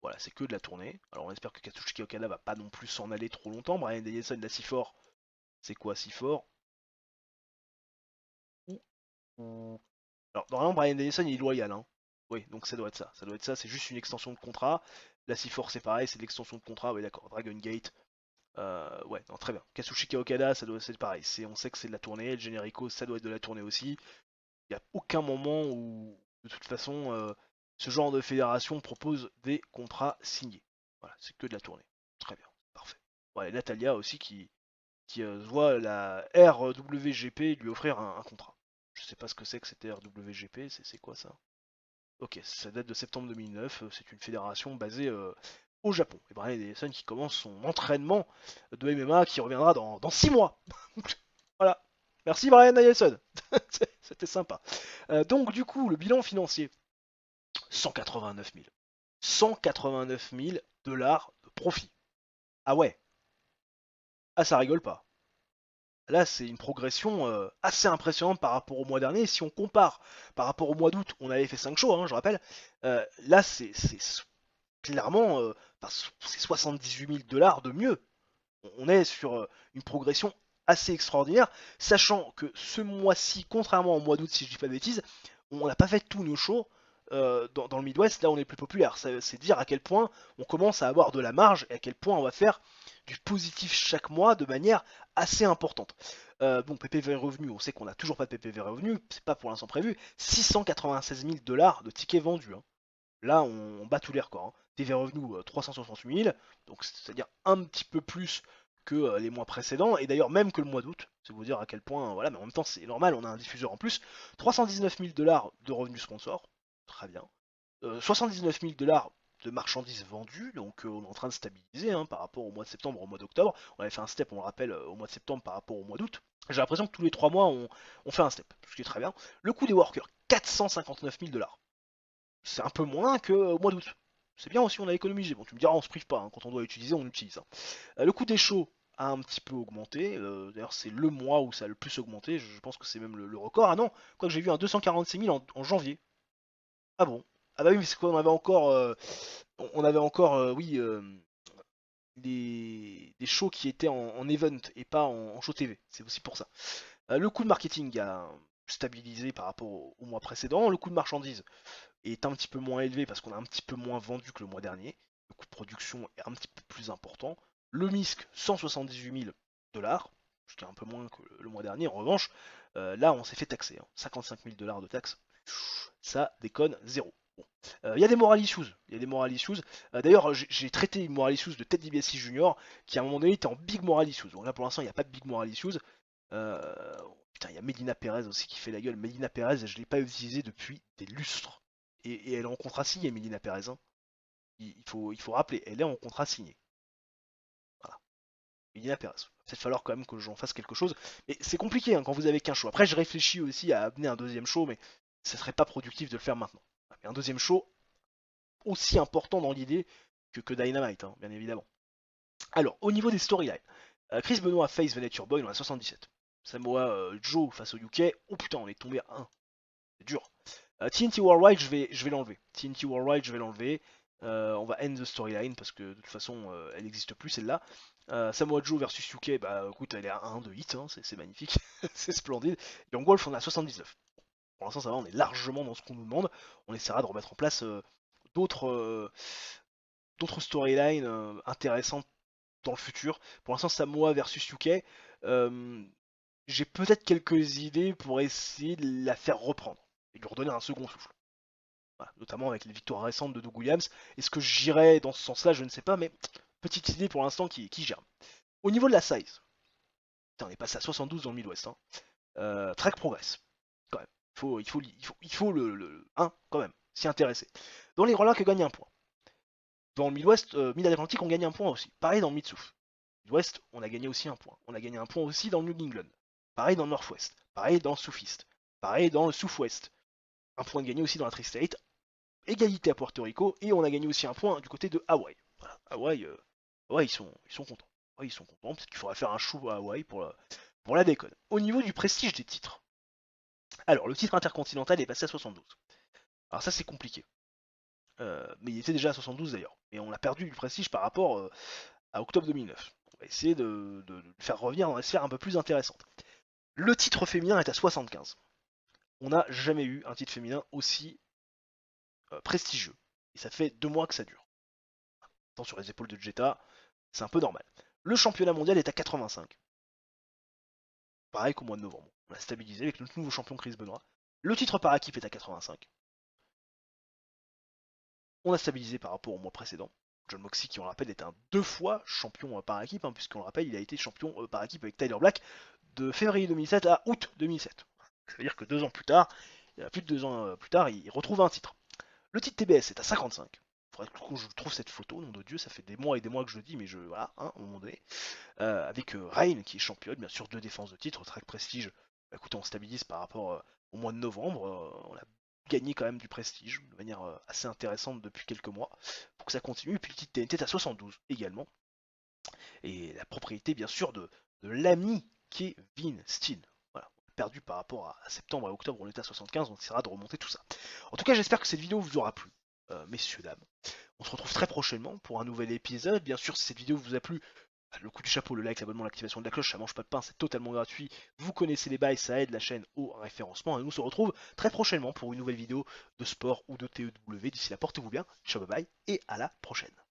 Voilà, c'est que de la tournée. Alors on espère que Katsushika Okada va pas non plus s'en aller trop longtemps. Brian Danielson l'a si fort. C'est quoi si fort? Alors normalement Brian Danielson il est loyal, hein. Oui, donc ça doit être ça. Ça doit être ça, c'est juste une extension de contrat. La si fort c'est pareil, c'est de l'extension de contrat. Oui d'accord, Dragon Gate. Ouais, non, très bien. Kazuchika Okada, ça doit être pareil. On sait que c'est de la tournée. Le Generico, ça doit être de la tournée aussi. Il n'y a aucun moment où, de toute façon, ce genre de fédération propose des contrats signés. Voilà, c'est que de la tournée. Très bien, parfait. Ouais, et Natalia aussi qui voit la RWGP lui offrir un contrat. Je sais pas ce que c'est que cette RWGP, c'est quoi ça? Ok, ça date de septembre 2009, c'est une fédération basée au Japon. Et Brian Danielson qui commence son entraînement de MMA qui reviendra dans 6 mois. Voilà. Merci Brian Danielson. C'était sympa. Donc du coup, le bilan financier, 189 000. 189 000 dollars de profit. Ah ouais, ah ça rigole pas. Là, c'est une progression assez impressionnante par rapport au mois dernier. Si on compare par rapport au mois d'août, on avait fait 5 shows, hein, je rappelle. Là, c'est clairement, c'est 78 000 dollars de mieux. On est sur une progression assez extraordinaire, sachant que ce mois-ci, contrairement au mois d'août, si je dis pas de bêtises, on n'a pas fait tous nos shows dans le Midwest, là on est plus populaire. C'est dire à quel point on commence à avoir de la marge et à quel point on va faire du positif chaque mois de manière assez importante. Bon, PPV revenu, on sait qu'on n'a toujours pas de PPV revenu, c'est pas pour l'instant prévu. 696 000 dollars de tickets vendus, hein. Là, on bat tous les records, hein. TV revenu 368 000, donc c'est-à-dire un petit peu plus que les mois précédents, et d'ailleurs même que le mois d'août, c'est vous dire à quel point, voilà, mais en même temps c'est normal, on a un diffuseur en plus. 319 000 dollars de revenus sponsors, très bien. 79 000 dollars de marchandises vendues, donc on est en train de stabiliser hein, par rapport au mois de septembre, au mois d'octobre. On avait fait un step, on le rappelle, au mois de septembre par rapport au mois d'août. J'ai l'impression que tous les 3 mois on fait un step, ce qui est très bien. Le coût des workers, 459 000 dollars. C'est un peu moins qu'au mois d'août. C'est bien aussi, on a économisé. Bon, tu me diras, on se prive pas, hein. Quand on doit utiliser, on utilise, hein. Le coût des shows a un petit peu augmenté. D'ailleurs, c'est le mois où ça a le plus augmenté. Je pense que c'est même le record. Ah non, quoi que j'ai vu un 246 000 en janvier. Ah bon? Ah bah oui, mais c'est quoi, on avait encore, oui, des shows qui étaient en event et pas en show TV. C'est aussi pour ça. Le coût de marketing a stabilisé par rapport au mois précédent. Le coût de marchandises est un petit peu moins élevé parce qu'on a un petit peu moins vendu que le mois dernier. Le coût de production est un petit peu plus important. Le MISC, 178 000 dollars, ce qui est un peu moins que le mois dernier. En revanche, là, on s'est fait taxer, hein. 55 000 dollars de taxes. Ça déconne zéro. Bon. Il y a des moral issues. Il y a des moral issues. D'ailleurs, j'ai traité une moral issues de Ted DiBiase Junior qui à un moment donné était en big moral issues. Donc là, pour l'instant, il n'y a pas de big moral issues. Putain, il y a Medina Perez aussi qui fait la gueule. Medina Perez, je ne l'ai pas utilisée depuis des lustres. Et elle est en contrat signé, Medina Perez, hein. Il faut rappeler, elle est en contrat signé. Voilà. Medina Perez. Il va peut-être falloir quand même que j'en fasse quelque chose. Mais c'est compliqué hein, quand vous avez qu'un show. Après, je réfléchis aussi à amener un deuxième show, mais ce serait pas productif de le faire maintenant. Mais un deuxième show aussi important dans l'idée que Dynamite, hein, bien évidemment. Alors, au niveau des storylines, Chris Benoit face The Nature Boy, on a 77. Samoa Joe face au UK, oh putain, on est tombé à 1. C'est dur. TNT Worldwide, je vais l'enlever. TNT Worldwide, je vais l'enlever. On va end the storyline parce que de toute façon, elle n'existe plus celle-là. Samoa Joe versus UK, bah écoute, elle est à 1 de hit, hein, c'est magnifique, c'est splendide. Et en Wolf, on a 79. Pour l'instant, ça va, on est largement dans ce qu'on nous demande. On essaiera de remettre en place d'autres storylines intéressantes dans le futur. Pour l'instant, Samoa versus UK. J'ai peut-être quelques idées pour essayer de la faire reprendre et de lui redonner un second souffle. Voilà, notamment avec les victoires récentes de Doug Williams. Est-ce que j'irai dans ce sens-là? Je ne sais pas, mais petite idée pour l'instant qui germe. Au niveau de la size, putain, on est passé à 72 dans le Midwest, hein. Trek progresse, quand même. Il faut hein, quand même, s'y intéresser. Dans les rollers, que gagne un point. Dans le Midwest, Mid-Atlantique, on gagne un point aussi. Pareil dans le Mid-South. Midwest, on a gagné aussi un point. On a gagné un point aussi dans le New England. Pareil dans le Northwest. Pareil dans le Southeast. Pareil dans le Southwest. Un point de gagné aussi dans la Tri-State. Égalité à Puerto Rico. Et on a gagné aussi un point du côté de Hawaï. Voilà. Hawaï, ils sont contents. Ouais, ils sont contents. Peut-être qu'il faudrait faire un show à Hawaï pour la déconne. Au niveau du prestige des titres. Alors, le titre intercontinental est passé à 72. Alors ça, c'est compliqué. Mais il était déjà à 72 d'ailleurs. Et on a perdu du prestige par rapport à octobre 2009. On va essayer de le faire revenir dans des sphères un peu plus intéressantes. Le titre féminin est à 75. On n'a jamais eu un titre féminin aussi prestigieux. Et ça fait 2 mois que ça dure. Tant sur les épaules de Jetta, c'est un peu normal. Le championnat mondial est à 85. Pareil qu'au mois de novembre. On a stabilisé avec notre nouveau champion Chris Benoit. Le titre par équipe est à 85. On a stabilisé par rapport au mois précédent. John Moxley, qui on le rappelle, est un 2 fois champion par équipe, hein, puisqu'on le rappelle, il a été champion par équipe avec Tyler Black de février 2007 à août 2007. Ça veut dire que 2 ans plus tard, plus de 2 ans plus tard, il retrouve un titre. Le titre TBS est à 55. Il faudrait que je trouve cette photo, nom de Dieu, ça fait des mois et des mois que je le dis, mais voilà, hein, à un moment donné. Avec Reign qui est championne, bien sûr, 2 défenses de titre, Track Prestige. Écoutez, on stabilise par rapport au mois de novembre. On a gagné quand même du prestige de manière assez intéressante depuis quelques mois pour que ça continue. Et puis le titre TNT est à 72 également. Et la propriété, bien sûr, de l'ami Kevin Steen. Voilà, perdu par rapport à septembre et octobre, on était à 75, on essaiera de remonter tout ça. En tout cas, j'espère que cette vidéo vous aura plu, messieurs, dames. On se retrouve très prochainement pour un nouvel épisode. Bien sûr, si cette vidéo vous a plu, le coup du chapeau, le like, l'abonnement, l'activation de la cloche, ça mange pas de pain, c'est totalement gratuit. Vous connaissez les bails, ça aide la chaîne au référencement. Et nous se retrouve très prochainement pour une nouvelle vidéo de sport ou de TEW. D'ici là, portez-vous bien, ciao, bye bye, et à la prochaine.